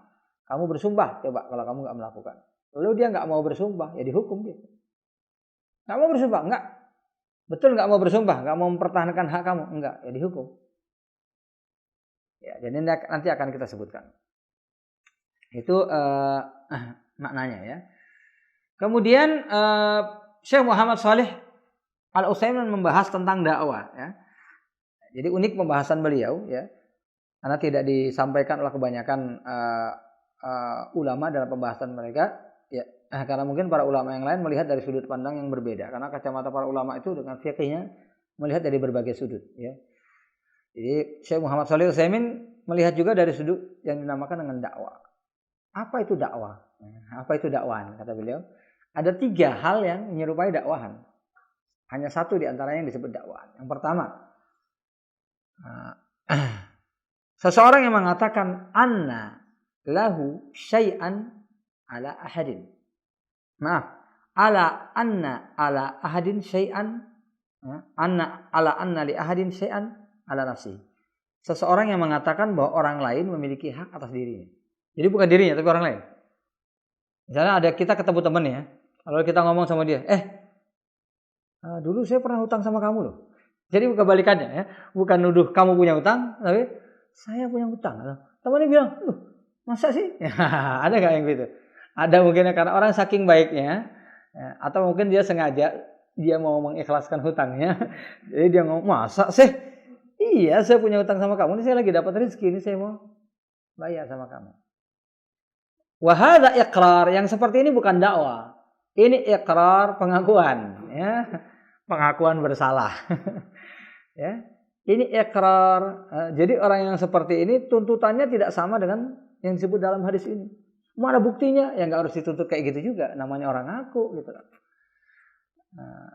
A: Kamu bersumpah, coba kalau kamu nggak melakukan. Lalu dia nggak mau bersumpah, ya dihukum dia. Nggak mau bersumpah, nggak. Betul nggak mau bersumpah, nggak mau mempertahankan hak kamu, enggak, ya dihukum. Ya, jadi nanti akan kita sebutkan. Itu maknanya ya. Kemudian Syekh Muhammad Shalih Al-Utsaimin membahas tentang dakwah ya. Jadi unik pembahasan beliau ya. Karena tidak disampaikan oleh kebanyakan ulama dalam pembahasan mereka ya. Karena mungkin para ulama yang lain melihat dari sudut pandang yang berbeda. Karena kacamata para ulama itu dengan fiqihnya melihat dari berbagai sudut ya. Jadi Syekh Muhammad Shalih Al-Utsaimin melihat juga dari sudut yang dinamakan dengan dakwah. Apa itu dakwah? Apa itu dakwahan? Kata beliau, ada 3 hal yang menyerupai dakwahan. Hanya satu di antaranya yang disebut dakwahan. Yang pertama, seseorang yang mengatakan anna lahu syai'an ala ahadin. Maaf, anna ala ahadin syai'an, anna li ahadin syai'an ala nafsi. Seseorang yang mengatakan bahwa orang lain memiliki hak atas dirinya. Jadi bukan dirinya tapi orang lain. Misalnya kita ketemu teman ya, lalu kita ngomong sama dia, dulu saya pernah hutang sama kamu loh. Jadi kebalikannya ya, bukan nuduh kamu punya hutang, tapi saya punya hutang. Temannya bilang, masa sih? Ya, ada nggak yang gitu? Ada mungkin karena orang saking baiknya, ya, atau mungkin dia sengaja dia mau mengikhlaskan hutangnya, jadi dia ngomong, masa sih? Iya, saya punya hutang sama kamu. Ini saya lagi dapat rezeki, ini saya mau bayar sama kamu. Wahada iqrar, yang seperti ini bukan dakwah. Ini iqrar, pengakuan ya. Pengakuan bersalah. Ya. Ini ikrar. Jadi orang yang seperti ini tuntutannya tidak sama dengan yang disebut dalam hadis ini. Mana buktinya? Ya nggak harus dituntut kayak gitu juga. Namanya orang ngaku gitu.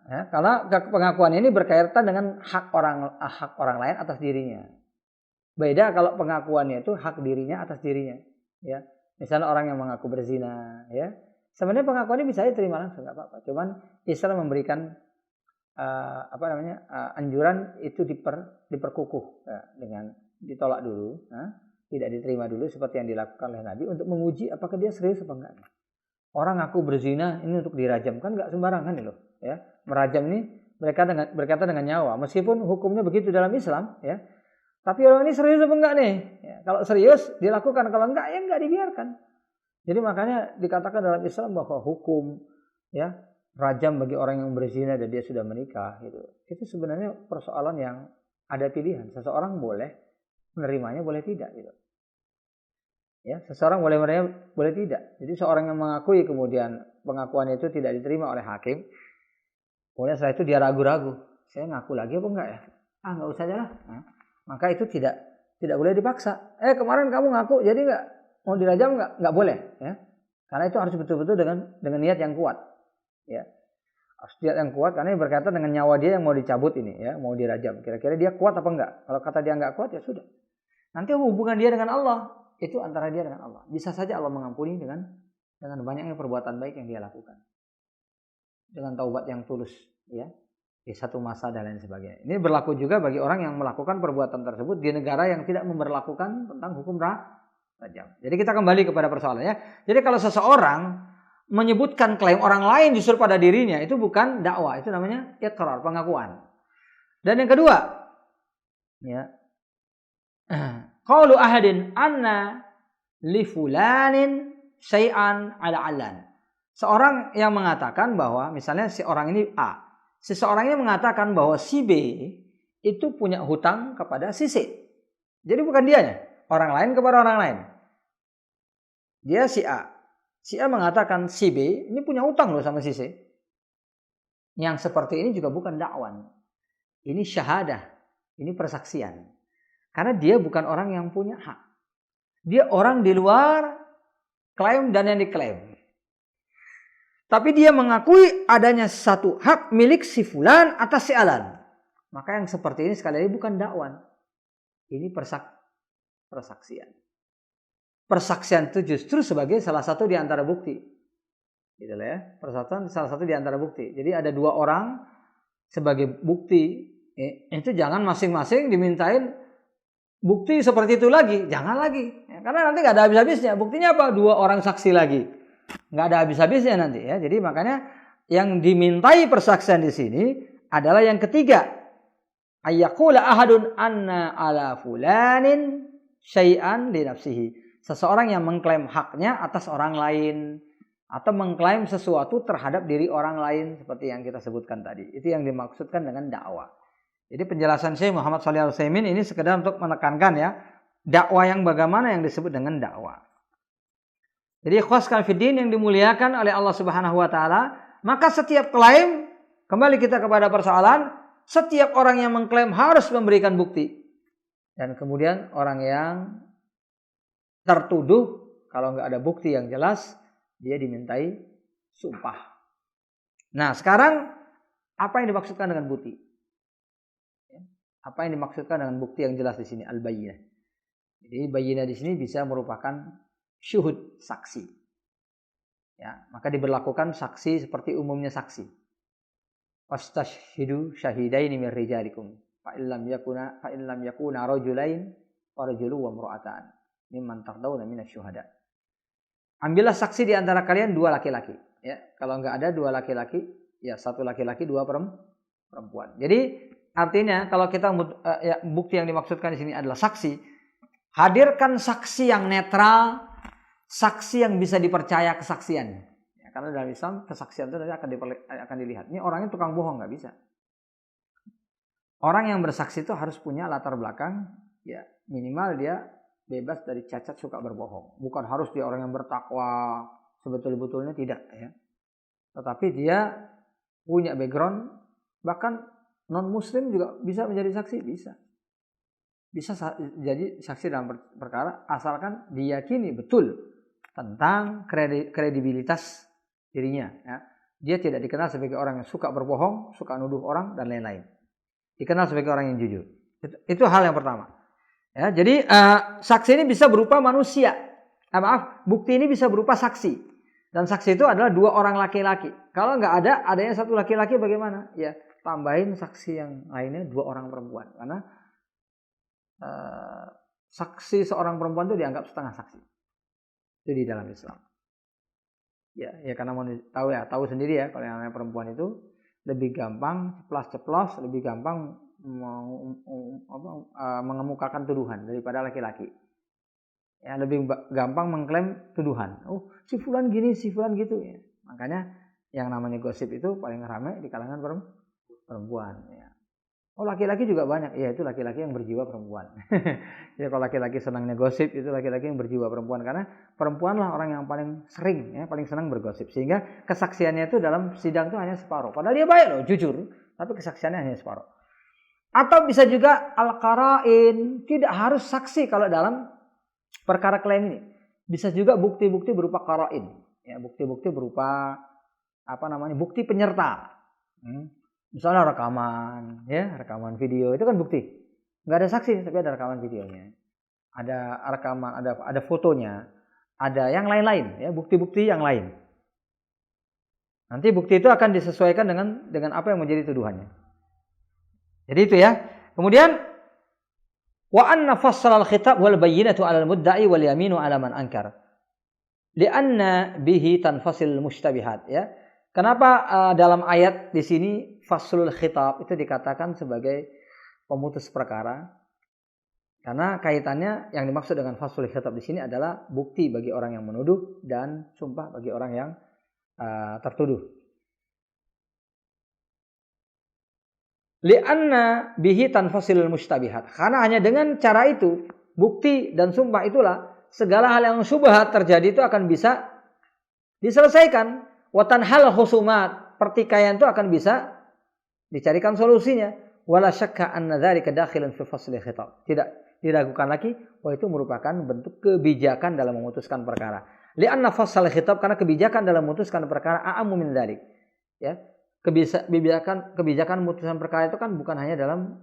A: Ya, karena pengakuan ini berkaitan dengan hak orang lain atas dirinya. Beda kalau pengakuannya itu hak dirinya atas dirinya. Ya, misalnya orang yang mengaku berzina, ya, sebenarnya pengakuannya bisa diterima langsung nggak apa-apa. Cuman Islam memberikan anjuran itu diperkukuh ya, dengan ditolak dulu, tidak diterima dulu seperti yang dilakukan oleh Nabi untuk menguji apakah dia serius apa enggak. Orang ngaku berzina ini untuk dirajam kan nggak sembarangan nih loh, ya. Merajam ini berkaitan dengan nyawa, meskipun hukumnya begitu dalam Islam, ya. Tapi orang ini serius apa enggak nih? Ya, kalau serius dilakukan, kalau enggak ya enggak dibiarkan. Jadi makanya dikatakan dalam Islam bahwa hukum, ya, rajam bagi orang yang berzina dan dia sudah menikah gitu. Itu sebenarnya persoalan yang ada pilihan. Seseorang boleh menerimanya, boleh tidak gitu. Ya, seseorang boleh menerima, boleh tidak. Jadi seorang yang mengakui kemudian pengakuan itu tidak diterima oleh hakim, kemudian setelah itu dia ragu-ragu, saya ngaku lagi apa enggak ya? Enggak usah aja lah. Maka itu tidak boleh dipaksa. Kemarin kamu ngaku, jadi enggak mau dirajam enggak boleh, ya. Karena itu harus betul-betul dengan niat yang kuat. Ya, harus niat yang kuat karena ini berkaitan dengan nyawa dia yang mau dicabut ini, ya, mau dirajam. Kira-kira dia kuat apa enggak? Kalau kata dia enggak kuat ya sudah. Nanti hubungan dia dengan Allah itu antara dia dengan Allah. Bisa saja Allah mengampuni dengan banyaknya perbuatan baik yang dia lakukan. Dengan taubat yang tulus, ya, di satu masa dan lain sebagainya. Ini berlaku juga bagi orang yang melakukan perbuatan tersebut di negara yang tidak memberlakukan tentang hukum rajam. Jadi kita kembali kepada persoalannya. Jadi kalau seseorang menyebutkan klaim orang lain justru pada dirinya, itu bukan dakwah, itu namanya iqrar, pengakuan. Dan yang kedua, ya, qaulu ahadin anna li fulanin syai'an ala alan. Seorang yang mengatakan bahwa misalnya si orang ini A, seseorang ini mengatakan bahwa si B itu punya hutang kepada si C. Jadi bukan dianya, orang lain kepada orang lain. Dia si A. Si A mengatakan si B ini punya hutang loh sama si C. Yang seperti ini juga bukan dakwan. Ini syahadah, ini persaksian. Karena dia bukan orang yang punya hak. Dia orang di luar klaim dan yang diklaim. Tapi dia mengakui adanya satu hak milik si fulan atas si alan. Maka yang seperti ini sekali lagi bukan dakwan. Ini persaksian. Persaksian itu justru sebagai salah satu di antara bukti. Gitu lah ya. Persaksian salah satu di antara bukti. Jadi ada dua orang sebagai bukti. Itu jangan masing-masing dimintain bukti seperti itu lagi. Jangan lagi. Karena nanti nggak ada habis-habisnya. Buktinya apa? Dua orang saksi lagi. Nggak ada habis-habisnya nanti ya. Jadi makanya yang dimintai persaksian di sini adalah yang ketiga. Ayyaqula ahadun anna ala fulanin syai'an li nafsihi. Seseorang yang mengklaim haknya atas orang lain atau mengklaim sesuatu terhadap diri orang lain seperti yang kita sebutkan tadi. Itu yang dimaksudkan dengan dakwah. Jadi penjelasan Syekh Muhammad Shalih Al-Utsaimin ini sekedar untuk menekankan ya, dakwah yang bagaimana yang disebut dengan dakwah. Jadi ikhwaskan fiddin yang dimuliakan oleh Allah Subhanahu wa taala, maka setiap klaim, kembali kita kepada persoalan, setiap orang yang mengklaim harus memberikan bukti. Dan kemudian orang yang tertuduh, kalau nggak ada bukti yang jelas, dia dimintai sumpah. Nah, sekarang apa yang dimaksudkan dengan bukti? Apa yang dimaksudkan dengan bukti yang jelas di sini? Al-bayyinah. Jadi bayyinah di sini bisa merupakan syuhud, saksi. Ya, maka diberlakukan saksi seperti umumnya saksi. Wastashhidu syahidaini min rijalikum fa illam yakuna rajulain fa rajulun wa imra'atan mimman tardawna minasyuhada. Ambillah saksi di antara kalian dua laki-laki, ya. Kalau enggak ada dua laki-laki, ya satu laki-laki, dua perempuan. Jadi artinya kalau kita bukti yang dimaksudkan di sini adalah saksi, hadirkan saksi yang netral, saksi yang bisa dipercaya kesaksiannya. Ya, karena dalam Islam kesaksian itu nanti akan dilihat. Ini orangnya tukang bohong, nggak bisa. Orang yang bersaksi itu harus punya latar belakang, ya minimal dia bebas dari cacat suka berbohong. Bukan harus dia orang yang bertakwa sebetul-betulnya, tidak ya. Tetapi dia punya background, bahkan non muslim juga bisa menjadi saksi, bisa. bisa jadi saksi dalam perkara asalkan diyakini betul tentang kredibilitas dirinya. Ya. Dia tidak dikenal sebagai orang yang suka berbohong, suka nuduh orang dan lain-lain. Dikenal sebagai orang yang jujur. Itu hal yang pertama. Ya, jadi saksi ini bisa berupa manusia. Bukti ini bisa berupa saksi. Dan saksi itu adalah 2 orang laki-laki. Kalau nggak adanya 1 laki-laki bagaimana? Ya, tambahin saksi yang lainnya 2 orang perempuan. Karena saksi seorang perempuan itu dianggap setengah saksi. Itu di dalam Islam. Ya karena mau tahu sendiri ya, kalau yang namanya perempuan itu lebih gampang ceplas-ceplos, lebih gampang mengemukakan tuduhan daripada laki-laki. Ya, lebih gampang mengklaim tuduhan. Oh, si fulan gini, si fulan gitu ya. Makanya yang namanya gosip itu paling ramai di kalangan perempuan ya. Oh, laki-laki juga banyak. Ya, itu laki-laki yang berjiwa perempuan. Ya, kalau laki-laki senangnya gosip, itu laki-laki yang berjiwa perempuan. Karena perempuanlah orang yang paling sering, ya, paling senang bergosip. Sehingga kesaksiannya itu dalam sidang itu hanya separuh. Padahal dia baik loh, jujur. Tapi kesaksiannya hanya separuh. Atau bisa juga al-qara'in. Tidak harus saksi kalau dalam perkara klaim ini. Bisa juga bukti-bukti berupa qara'in. Ya, bukti-bukti berupa bukti penyerta. Misalnya rekaman video itu kan bukti. Nggak ada saksi tapi ada rekaman videonya. Ada rekaman, ada fotonya, ada yang lain-lain ya, bukti-bukti yang lain. Nanti bukti itu akan disesuaikan dengan apa yang menjadi tuduhannya. Jadi itu ya. Kemudian wa anna fassala al-khitab wal bayyinatu 'ala al-mudda'i wal yaminu 'ala man ankar. Li'anna bihi tanfasil mushtabihat ya. Kenapa dalam ayat di sini faslul khitab itu dikatakan sebagai pemutus perkara? Karena kaitannya yang dimaksud dengan faslul khitab di sini adalah bukti bagi orang yang menuduh dan sumpah bagi orang yang tertuduh. Li'anna bihi tanfasilul mushtabihat. Karena hanya dengan cara itu, bukti dan sumpah itulah segala hal yang syubhat terjadi itu akan bisa diselesaikan. Wa tanhal khusumat, pertikaian itu akan bisa dicarikan solusinya. Wala syakka anna dzalika dakhilun fi fasli khitab. Tidak diragukan lagi bahwa itu merupakan bentuk kebijakan dalam memutuskan perkara. Li'anna fasal khitab, karena kebijakan dalam memutuskan perkara a'ammu min dzalik. Ya. Kebijakan memutuskan perkara itu kan bukan hanya dalam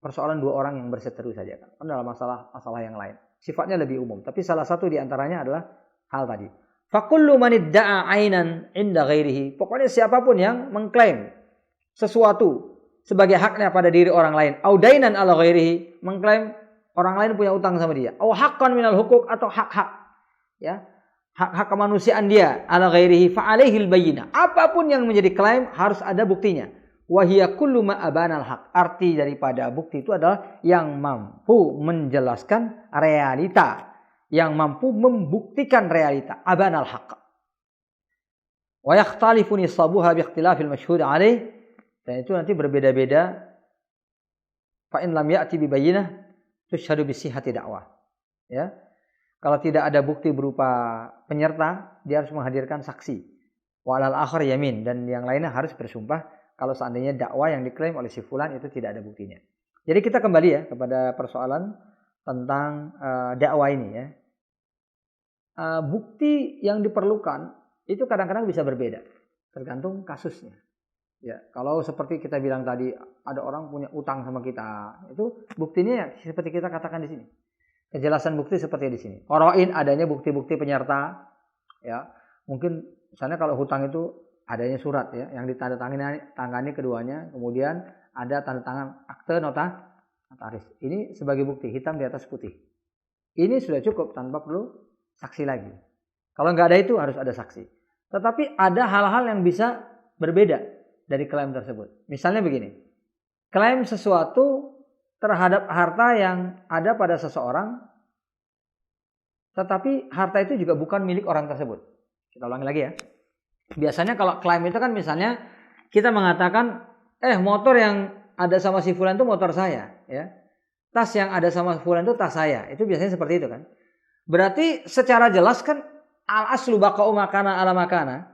A: persoalan 2 orang yang berseteru saja kan. Dalam masalah yang lain. Sifatnya lebih umum, tapi salah satu di antaranya adalah hal tadi. Fakullu man idda'a 'ainan 'inda ghairihi. Pokoknya siapapun yang mengklaim sesuatu sebagai haknya pada diri orang lain, au dainan 'ala ghairihi, mengklaim orang lain punya utang sama dia, au haqqan minal hukuk, atau hak-hak ya, hak-hak kemanusiaan dia, 'ala ghairihi fa 'alaihil bayyinah. Apapun yang menjadi klaim harus ada buktinya. Wa hiya kullu ma abanal haq. Arti daripada bukti itu adalah yang mampu menjelaskan realita, yang mampu membuktikan realita, abanal haqq. Wa yakhtalifu nisabuha bi ikhtilafil mashhud alaih, dan itu nanti berbeda-beda. Fa in lam ya'ti bi bayyinah tushhadu bi sihhati da'wah. Ya. Kalau tidak ada bukti berupa penyerta, dia harus menghadirkan saksi. Wa alal akhar yamin, dan yang lainnya harus bersumpah kalau seandainya dakwah yang diklaim oleh si fulan itu tidak ada buktinya. Jadi kita kembali ya kepada persoalan tentang dakwah ini ya. Bukti yang diperlukan itu kadang-kadang bisa berbeda tergantung kasusnya. Ya, kalau seperti kita bilang tadi ada orang punya utang sama kita, itu buktinya ya seperti kita katakan di sini. Kejelasan bukti seperti di sini. Qara'in, adanya bukti-bukti penyerta. Ya, mungkin misalnya kalau hutang itu adanya surat ya yang ditandatangani keduanya, kemudian ada tanda tangan akte notaris. Ini sebagai bukti hitam di atas putih. Ini sudah cukup tanpa perlu saksi lagi. Kalau nggak ada itu harus ada saksi. Tetapi ada hal-hal yang bisa berbeda dari klaim tersebut. Misalnya begini, klaim sesuatu terhadap harta yang ada pada seseorang, tetapi harta itu juga bukan milik orang tersebut. Kita ulangi lagi ya. Biasanya kalau klaim itu kan misalnya kita mengatakan, motor yang ada sama si fulan itu motor saya, ya. Tas yang ada sama fulan itu tas saya. Itu biasanya seperti itu kan. Berarti secara jelas kan al-aslu baqa'u makana ala makana.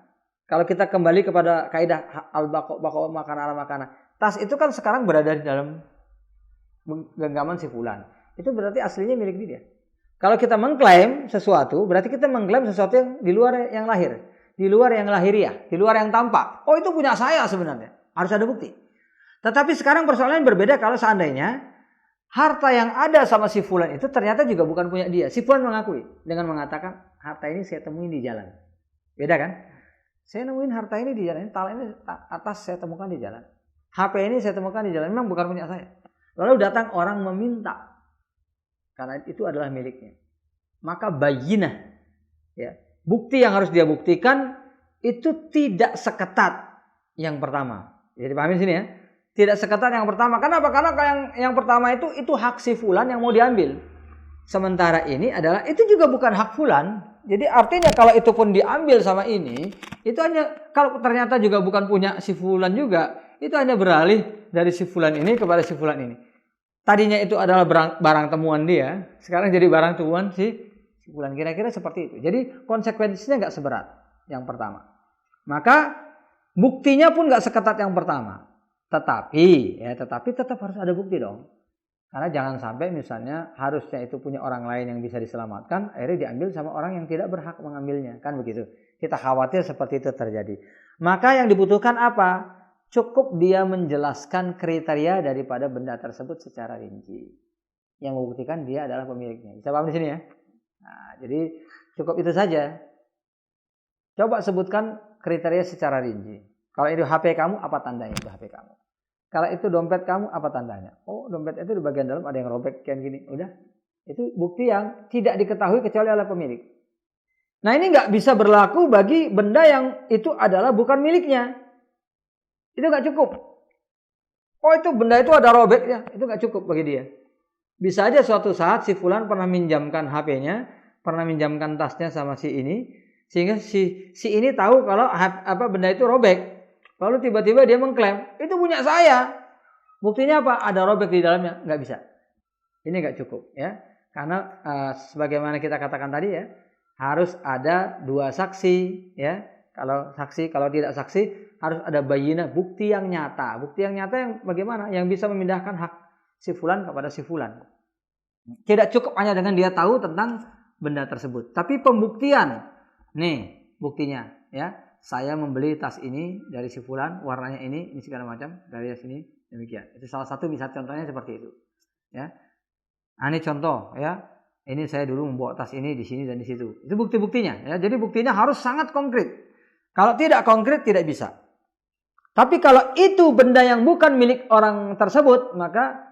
A: Kalau kita kembali kepada kaidah al-baqa'u makana ala makana. Tas itu kan sekarang berada di dalam genggaman si fulan. itu berarti aslinya milik dia. Kalau kita mengklaim sesuatu, berarti kita mengklaim sesuatu yang di luar yang lahir, di luar yang lahiriah, di luar yang tampak. Oh, itu punya saya sebenarnya. Harus ada bukti. Tetapi sekarang persoalannya berbeda kalau seandainya harta yang ada sama si fulan itu ternyata juga bukan punya dia. Si fulan mengakui dengan mengatakan, harta ini saya temuin di jalan. Beda kan? Saya nemuin harta ini di jalan, talak ini atas saya temukan di jalan. HP ini saya temukan di jalan, memang bukan punya saya. Lalu datang orang meminta, karena itu adalah miliknya. Maka bayinah, ya, bukti yang harus dia buktikan itu tidak seketat yang pertama. Jadi pahamin sini ya. Tidak seketat yang pertama. Kenapa? Karena yang pertama itu hak si fulan yang mau diambil. Sementara ini adalah itu juga bukan hak fulan. Jadi artinya kalau itu pun diambil sama ini, itu hanya kalau ternyata juga bukan punya si fulan juga, itu hanya beralih dari si fulan ini kepada si fulan ini. Tadinya itu adalah barang temuan dia, sekarang jadi barang temuan si fulan. Kira-kira seperti itu. Jadi konsekuensinya nggak seberat yang pertama. Maka buktinya pun nggak seketat yang pertama. Tetapi tetap harus ada bukti dong. Karena jangan sampai misalnya harusnya itu punya orang lain yang bisa diselamatkan, akhirnya diambil sama orang yang tidak berhak mengambilnya. Kan begitu. Kita khawatir seperti itu terjadi. Maka yang dibutuhkan apa? Cukup dia menjelaskan kriteria daripada benda tersebut secara rinci. Yang membuktikan dia adalah pemiliknya. Bisa paham di sini ya? Nah, jadi cukup itu saja. Coba sebutkan kriteria secara rinci. Kalau itu HP kamu, apa tandanya itu HP kamu? Kalau itu dompet kamu, apa tandanya? Oh, dompet itu di bagian dalam ada yang robek kayak gini. Udah. Itu bukti yang tidak diketahui kecuali oleh pemilik. Nah, ini nggak bisa berlaku bagi benda yang itu adalah bukan miliknya. Itu nggak cukup. Oh, itu benda itu ada robeknya. Itu nggak cukup bagi dia. Bisa aja suatu saat si fulan pernah minjamkan HP-nya, pernah minjamkan tasnya sama si ini, sehingga si ini tahu kalau benda itu robek. Lalu tiba-tiba dia mengklaim, itu punya saya. Buktinya apa? Ada robek di dalamnya. Nggak bisa. Ini nggak cukup, ya. Karena sebagaimana kita katakan tadi ya, harus ada dua saksi, ya. Kalau tidak saksi, harus ada bayinah, bukti yang nyata. Bukti yang nyata yang bagaimana? Yang bisa memindahkan hak si fulan kepada si fulan. Tidak cukup hanya dengan dia tahu tentang benda tersebut. Tapi pembuktian, nih buktinya, ya. Saya membeli tas ini dari si fulan, warnanya ini segala macam, dari sini demikian. Itu salah satu bisa contohnya seperti itu. Ya. Nah, ini contoh ya. Ini saya dulu membawa tas ini di sini dan di situ. Itu bukti-buktinya ya. Jadi buktinya harus sangat konkret. Kalau tidak konkret tidak bisa. Tapi kalau itu benda yang bukan milik orang tersebut, maka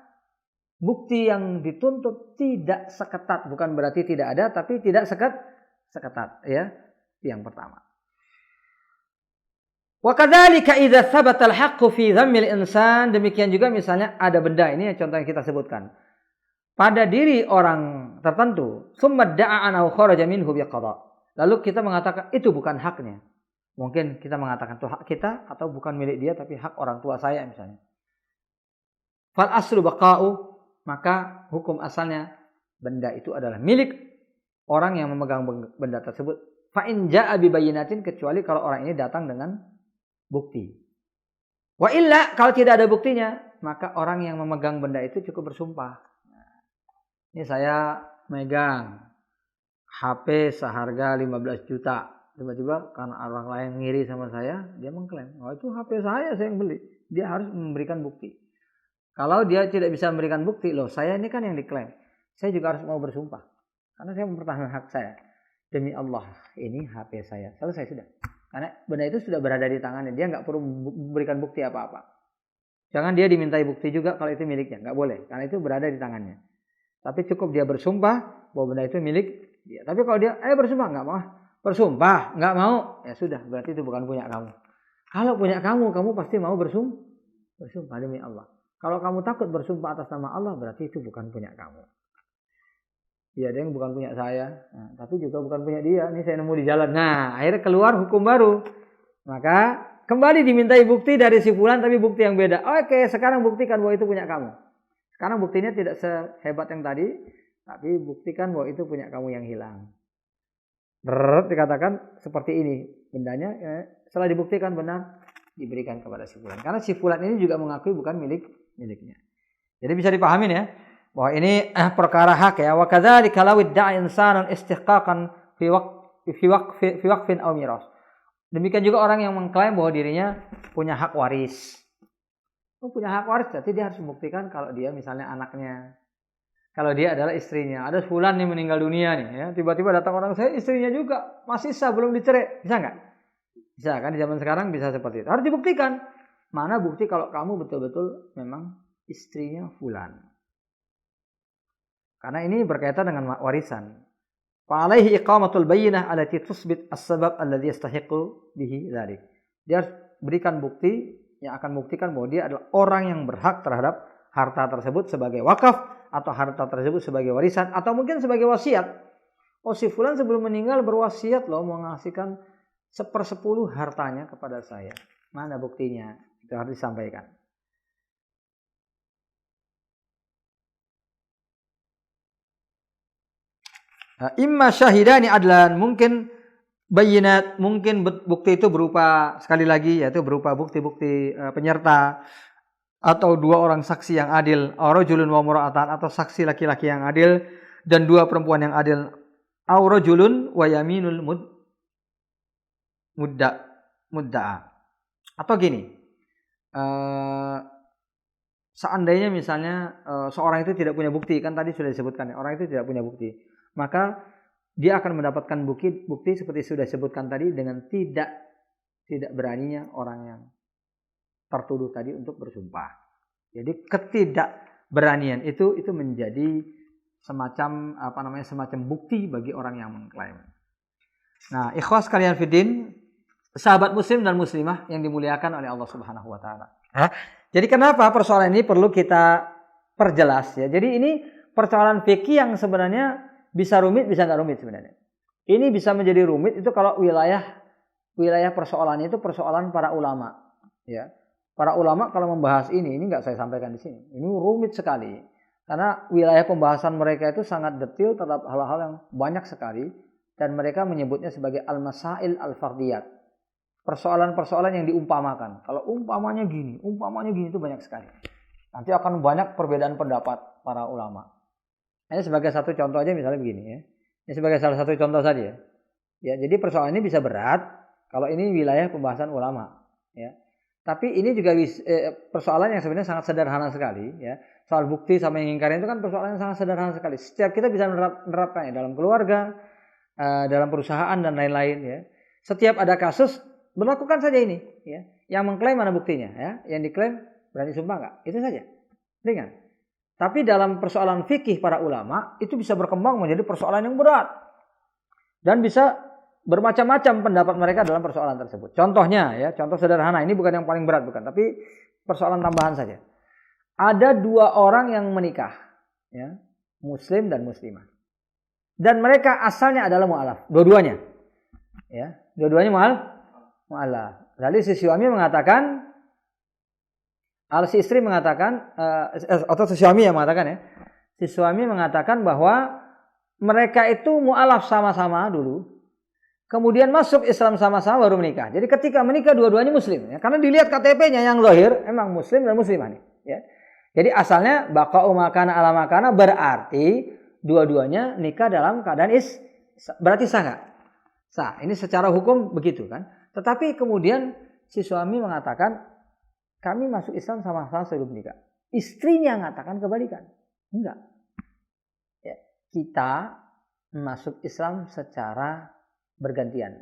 A: bukti yang dituntut tidak seketat. Bukan berarti tidak ada, tapi tidak seketat ya. Itu yang pertama. Wa kadzalika idza thabata al-haqqu fi dhammil insan, demikian juga misalnya ada benda ini contoh yang kita sebutkan pada diri orang tertentu, summa da'a an kharaja minhu biqada. Lalu kita mengatakan itu bukan haknya. Mungkin kita mengatakan itu hak kita atau bukan milik dia tapi hak orang tua saya misalnya. Fal aslu baqa'u, maka hukum asalnya benda itu adalah milik orang yang memegang benda tersebut. Fa in ja'a bi bayyinatin, kecuali kalau orang ini datang dengan bukti. Wa illa, kalau tidak ada buktinya, maka orang yang memegang benda itu cukup bersumpah. Nah, ini saya megang HP seharga 15 juta. Tiba-tiba karena orang lain ngiri sama saya, dia mengklaim, oh itu HP saya yang beli. Dia harus memberikan bukti. Kalau dia tidak bisa memberikan bukti, loh saya ini kan yang diklaim. Saya juga harus mau bersumpah. Karena saya mempertahankan hak saya. Demi Allah, ini HP saya. Selesai sudah. Karena benda itu sudah berada di tangannya. Dia nggak perlu memberikan bukti apa-apa. Jangan dia dimintai bukti juga kalau itu miliknya. Nggak boleh. Karena itu berada di tangannya. Tapi cukup dia bersumpah bahwa benda itu milik dia. Tapi kalau dia, bersumpah. Nggak mau. Bersumpah. Nggak mau. Ya sudah. Berarti itu bukan punya kamu. Kalau punya kamu pasti mau bersumpah demi Allah. Kalau kamu takut bersumpah atas nama Allah, berarti itu bukan punya kamu. Ya, dia yang bukan punya saya, nah, tapi juga bukan punya dia. Ini saya nemu di jalan. Nah, akhirnya keluar hukum baru. Maka kembali dimintai bukti dari si fulan, tapi bukti yang beda. Oke, sekarang buktikan bahwa itu punya kamu. Sekarang buktinya tidak sehebat yang tadi, tapi buktikan bahwa itu punya kamu yang hilang. Dikatakan seperti ini bendanya. Setelah dibuktikan benar, diberikan kepada si fulan. Karena si fulan ini juga mengakui bukan miliknya. Jadi bisa dipahamin ya. Bahwa ini perkara hak ya. Wa kadzalika law idda'a insanun istihqaqan fi waqfin aw miras. Demikian juga orang yang mengklaim bahwa dirinya punya hak waris. Punya hak waris berarti dia harus membuktikan kalau dia misalnya anaknya, kalau dia adalah istrinya. Ada fulan nih meninggal dunia nih ya, tiba-tiba datang orang, saya istrinya juga, masih sah belum dicerai. Bisa nggak? Bisa kan, di zaman sekarang bisa seperti itu. Harus dibuktikan. Mana bukti kalau kamu betul-betul memang istrinya fulan. Karena ini berkaitan dengan warisan. Fa'alaihi iqamatul bayyinah allati tusbit as-sabab alladhi yastahiqu bihi dzalik. Dia harus berikan bukti yang akan membuktikan bahwa dia adalah orang yang berhak terhadap harta tersebut sebagai wakaf, atau harta tersebut sebagai warisan, atau mungkin sebagai wasiat. Oh, si fulan sebelum meninggal berwasiat loh mau mengasihkan 1/10 hartanya kepada saya. Mana buktinya? Itu harus disampaikan. Imma syahidani adlan, mungkin bayinat, mungkin bukti itu berupa, sekali lagi yaitu berupa bukti-bukti penyerta, atau 2 orang saksi yang adil, rajulun wa mura'atan, atau saksi laki-laki yang adil dan 2 perempuan yang adil, aw rajulun wa yaminul mudda'a. Atau gini, seandainya misalnya seorang itu tidak punya bukti, kan tadi sudah disebutkan ya, orang itu tidak punya bukti, maka dia akan mendapatkan bukti seperti sudah disebutkan tadi dengan tidak beraninya orang yang tertuduh tadi untuk bersumpah. Jadi ketidakberanian itu menjadi semacam semacam bukti bagi orang yang mengklaim. Nah, ikhwas kalian fiddin, sahabat muslim dan muslimah yang dimuliakan oleh Allah Subhanahu wa taala. Jadi kenapa persoalan ini perlu kita perjelas ya. Jadi ini persoalan fikih yang sebenarnya bisa rumit, bisa nggak rumit sebenarnya. Ini bisa menjadi rumit itu kalau wilayah persoalannya itu persoalan para ulama ya. Para ulama kalau membahas ini nggak saya sampaikan di sini. Ini rumit sekali. Karena wilayah pembahasan mereka itu sangat detail terhadap hal-hal yang banyak sekali. Dan mereka menyebutnya sebagai al-masail al-fardiyat. Persoalan-persoalan yang diumpamakan. Kalau umpamanya gini itu banyak sekali. Nanti akan banyak perbedaan pendapat para ulama. Ini sebagai satu contoh aja misalnya begini ya. Ini sebagai salah satu contoh saja. Ya, jadi persoalan ini bisa berat kalau ini wilayah pembahasan ulama. Ya. Tapi ini juga persoalan yang sebenarnya sangat sederhana sekali. Ya. Soal bukti sama yang ingkar itu kan persoalan yang sangat sederhana sekali. Setiap kita bisa menerapkannya dalam keluarga, dalam perusahaan dan lain-lain. Ya. Setiap ada kasus, berlakukan saja ini. Ya. Yang mengklaim mana buktinya? Ya. Yang diklaim berani sumpah nggak? Itu saja. Ringan. Tapi dalam persoalan fikih para ulama, itu bisa berkembang menjadi persoalan yang berat. Dan bisa bermacam-macam pendapat mereka dalam persoalan tersebut. Contohnya ya, contoh sederhana, ini bukan yang paling berat bukan, tapi persoalan tambahan saja. Ada 2 orang yang menikah, ya, muslim dan muslimah. Dan mereka asalnya adalah mu'alaf, dua-duanya. Ya, dua-duanya mu'alaf. Lalu si suami mengatakan, si istri mengatakan, atau si suami yang mengatakan ya, si suami mengatakan bahwa mereka itu mu'alaf sama-sama dulu. Kemudian masuk Islam sama-sama baru menikah. Jadi ketika menikah dua-duanya muslim. Ya. Karena dilihat KTP-nya yang zahir emang muslim dan muslimah nih. Ya. Jadi asalnya baqa'u makana ala makana berarti dua-duanya nikah dalam keadaan berarti sah nggak? Sah. Ini secara hukum begitu kan. Tetapi kemudian si suami mengatakan kami masuk Islam sama-sama sebelum menikah. Istrinya mengatakan kebalikan. Enggak. Ya. Kita masuk Islam secara bergantian.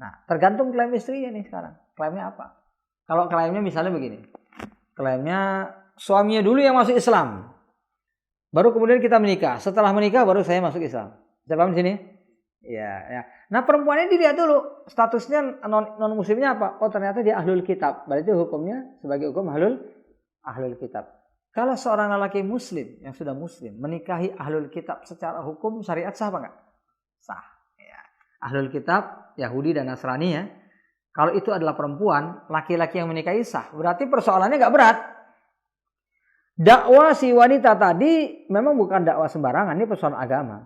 A: Nah, tergantung klaim istrinya nih sekarang. Klaimnya apa? Kalau klaimnya misalnya begini. Klaimnya suaminya dulu yang masuk Islam. Baru kemudian kita menikah. Setelah menikah baru saya masuk Islam. Bisa paham di sini? Ya. Nah, perempuannya dilihat dulu statusnya non muslimnya apa? Oh, ternyata dia ahlul kitab. Berarti hukumnya sebagai hukum ahlul kitab. Kalau seorang lelaki muslim yang sudah muslim menikahi ahlul kitab secara hukum syariat sah apa enggak? Sah. Ahlul kitab, Yahudi dan Nasrani ya. Kalau itu adalah perempuan, laki-laki yang menikahi sah. Berarti persoalannya gak berat. Dakwah si wanita tadi memang bukan dakwah sembarangan. Ini persoalan agama.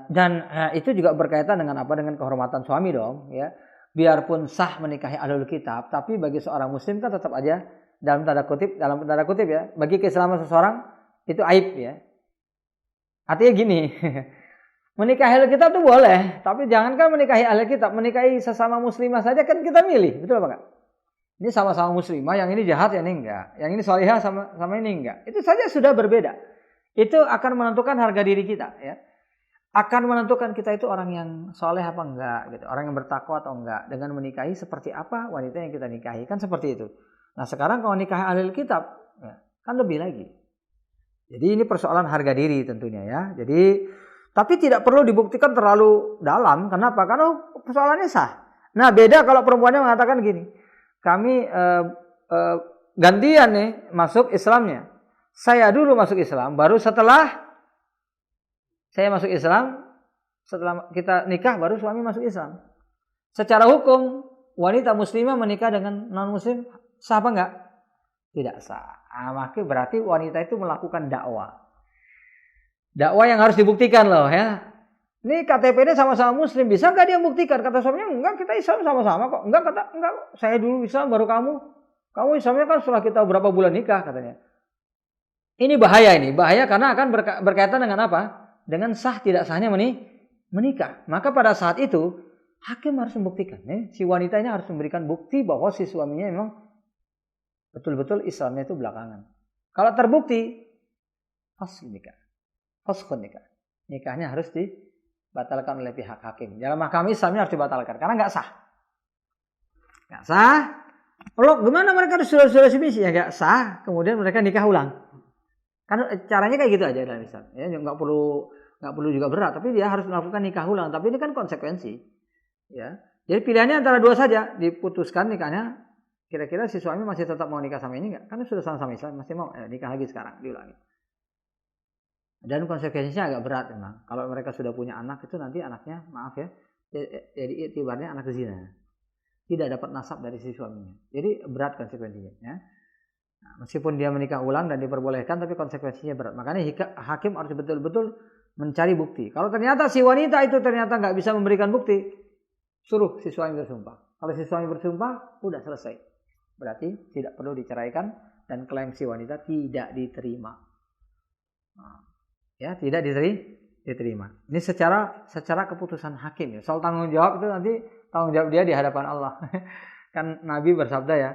A: Dan itu juga berkaitan dengan apa? Dengan kehormatan suami dong. Ya. Biarpun sah menikahi ahlul kitab, tapi bagi seorang muslim kan tetap aja dalam tanda kutip ya. Bagi keislaman seseorang itu aib ya. Artinya gini, menikahi ahli kitab itu boleh, tapi jangankan menikahi ahli kitab, menikahi sesama muslimah saja kan kita milih, betul apa enggak? Ini sama-sama muslimah, yang ini jahat, yang ini enggak. Yang ini solihah sama ini enggak. Itu saja sudah berbeda. Itu akan menentukan harga diri kita ya. Akan menentukan kita itu orang yang soleh apa enggak gitu. Orang yang bertakwa atau enggak. Dengan menikahi seperti apa wanita yang kita nikahi. Kan seperti itu. Nah sekarang kalau nikahi ahli kitab ya, kan lebih lagi. Jadi ini persoalan harga diri tentunya ya. Jadi tapi tidak perlu dibuktikan terlalu dalam. Kenapa? Karena persoalannya sah. Nah beda kalau perempuannya mengatakan gini. Kami gantian nih masuk Islamnya. Saya dulu masuk Islam. Baru setelah saya masuk Islam, setelah kita nikah baru suami masuk Islam. Secara hukum wanita muslimah menikah dengan non muslim sah apa enggak? Tidak sah. Maka berarti wanita itu melakukan dakwah. Dakwah yang harus dibuktikan loh ya. Ini KTP-nya sama-sama muslim, bisa enggak dia buktikan? Kata suaminya, enggak, kita Islam sama-sama kok. Enggak, saya dulu Islam baru kamu. Kamu Islamnya kan setelah kita berapa bulan nikah katanya. Ini bahaya karena akan berkaitan dengan apa? Dengan sah tidak sahnya menikah. Maka pada saat itu hakim harus membuktikan ya. Si wanitanya harus memberikan bukti bahwa si suaminya memang betul-betul Islamnya itu belakangan. Kalau terbukti faskhun nikah. Nikahnya harus dibatalkan oleh pihak hakim. Dalam mahkamah Islamnya harus dibatalkan karena nggak sah. Nggak sah. Loh, gimana mereka sudah misi ya nggak sah. Kemudian mereka nikah ulang. Kan caranya kayak gitu aja dalam Islam. Ya, nggak perlu juga berat, tapi dia harus melakukan nikah ulang. Tapi ini kan konsekuensi. Ya. Jadi pilihannya antara dua saja, diputuskan nikahnya. Kira-kira si suami masih tetap mau nikah sama ini nggak? Karena sudah sama-sama Islam, masih mau nikah lagi sekarang, diulangi. Dan konsekuensinya agak berat memang. Kalau mereka sudah punya anak itu nanti anaknya, maaf ya, jadi itibarnya anak zina. Tidak dapat nasab dari si suaminya. Jadi berat konsekuensinya. Ya. Nah, meskipun dia menikah ulang dan diperbolehkan, tapi konsekuensinya berat. Makanya hakim harus betul-betul mencari bukti. Kalau ternyata si wanita itu ternyata nggak bisa memberikan bukti, suruh si suami bersumpah. Kalau si suami bersumpah, udah selesai. Berarti tidak perlu diceraikan dan klaim si wanita tidak diterima. Nah, ya tidak diterima. Ini secara keputusan hakim ya. Soal tanggung jawab itu nanti tanggung jawab dia di hadapan Allah. Kan Nabi bersabda ya.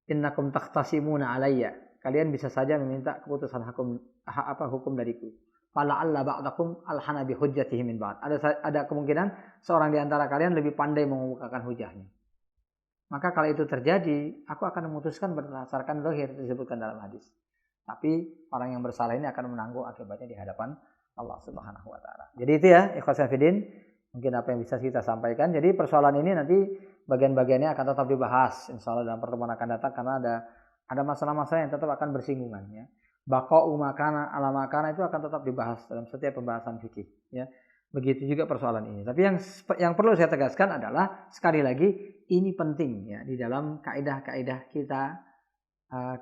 A: Innakum takhtasimuna alayya. Kalian bisa saja meminta keputusan hukum dariku. Fala alla ba'dakum alhana bi hujjatihi min ba'd. Ada kemungkinan seorang di antara kalian lebih pandai mengemukakan hujahnya. Maka kalau itu terjadi, aku akan memutuskan berdasarkan zahir disebutkan dalam hadis. Tapi orang yang bersalah ini akan menanggung akibatnya di hadapan Allah Subhanahu wa taala. Jadi itu ya, ikhwas fillah, mungkin apa yang bisa kita sampaikan. Jadi persoalan ini nanti bagian-bagiannya akan tetap dibahas insyaallah dalam pertemuan akan datang karena ada masalah-masalah yang tetap akan bersinggungan ya. Baqa'u makana ala makana itu akan tetap dibahas dalam setiap pembahasan fikih ya. Begitu juga persoalan ini. Tapi yang perlu saya tegaskan adalah sekali lagi ini penting ya di dalam kaidah-kaidah kita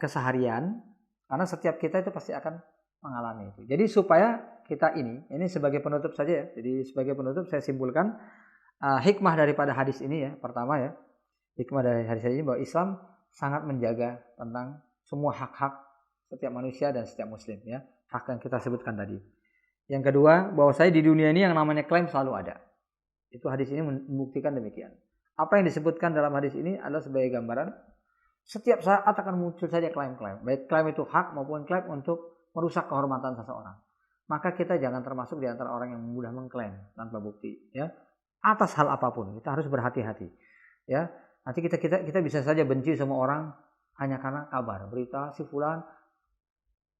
A: keseharian karena setiap kita itu pasti akan mengalami itu. Jadi supaya kita ini sebagai penutup saja ya. Jadi sebagai penutup saya simpulkan hikmah daripada hadis ini ya. Pertama ya, hikmah dari hadis ini bahwa Islam sangat menjaga tentang semua hak-hak setiap manusia dan setiap muslim ya. Hak yang kita sebutkan tadi. Yang kedua, bahwa saya di dunia ini yang namanya klaim selalu ada. Itu hadis ini membuktikan demikian. Apa yang disebutkan dalam hadis ini adalah sebagai gambaran setiap saat akan muncul saja klaim-klaim. Baik klaim itu hak maupun klaim untuk merusak kehormatan seseorang. Maka kita jangan termasuk di antara orang yang mudah mengklaim tanpa bukti ya. Atas hal apapun kita harus berhati-hati ya. Nanti kita bisa saja benci sama orang hanya karena kabar berita si fulan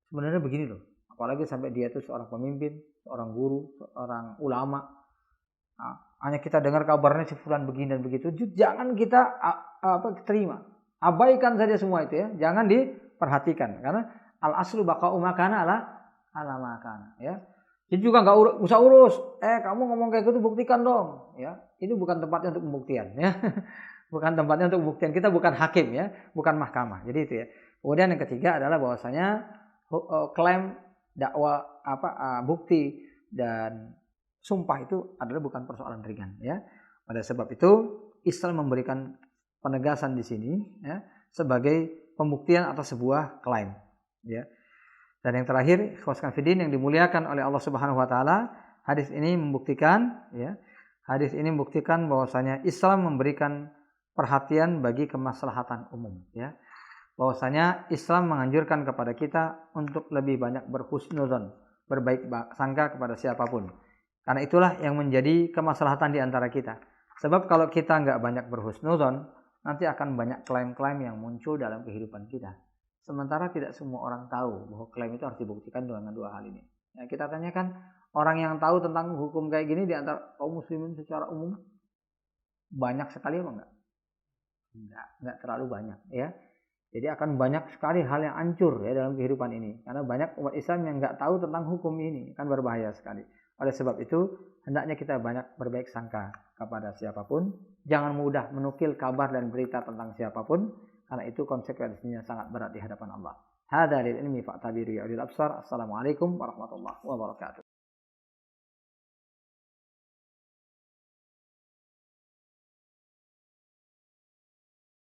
A: sebenarnya begini loh. Apalagi sampai dia itu seorang pemimpin, seorang guru, seorang ulama. Nah, hanya kita dengar kabarnya si fulan begini dan begitu, jangan kita terima. Abaikan saja semua itu ya. Jangan diperhatikan karena al aslu baqa'u makana ala makana ya. Jadi juga nggak usah urus. Kamu ngomong kayak gitu buktikan dong ya. Ini bukan tempatnya untuk pembuktian ya. Bukan tempatnya untuk pembuktian. Kita bukan hakim ya, bukan mahkamah. Jadi itu ya. Kemudian yang ketiga adalah bahwasanya klaim dakwah bukti dan sumpah itu adalah bukan persoalan ringan ya. Pada sebab itu Islam memberikan penegasan di sini ya sebagai pembuktian atas sebuah klaim ya. Dan yang terakhir, ikhwaskan fiddin yang dimuliakan oleh Allah Subhanahu wa taala, hadis ini membuktikan bahwasanya Islam memberikan perhatian bagi kemaslahatan umum, ya. Bahwasanya Islam menganjurkan kepada kita untuk lebih banyak berhusnudzon, berbaik sangka kepada siapapun. Karena itulah yang menjadi kemaslahatan di antara kita. Sebab kalau kita nggak banyak berhusnudzon, nanti akan banyak klaim-klaim yang muncul dalam kehidupan kita. Sementara tidak semua orang tahu bahwa klaim itu harus dibuktikan dengan dua hal ini. Ya, kita tanyakan orang yang tahu tentang hukum kayak gini di antara kaum muslimin secara umum banyak sekali apa enggak? Enggak terlalu banyak, ya. Jadi akan banyak sekali hal yang hancur ya dalam kehidupan ini. Karena banyak umat Islam yang enggak tahu tentang hukum ini, kan berbahaya sekali. Oleh sebab itu, hendaknya kita banyak berbaik sangka kepada siapapun. Jangan mudah menukil kabar dan berita tentang siapapun, karena itu konsekuensinya sangat berat di hadapan Allah. Hadza lil ilmi fa'tabiru ya ulil absar. Assalamualaikum warahmatullahi wabarakatuh.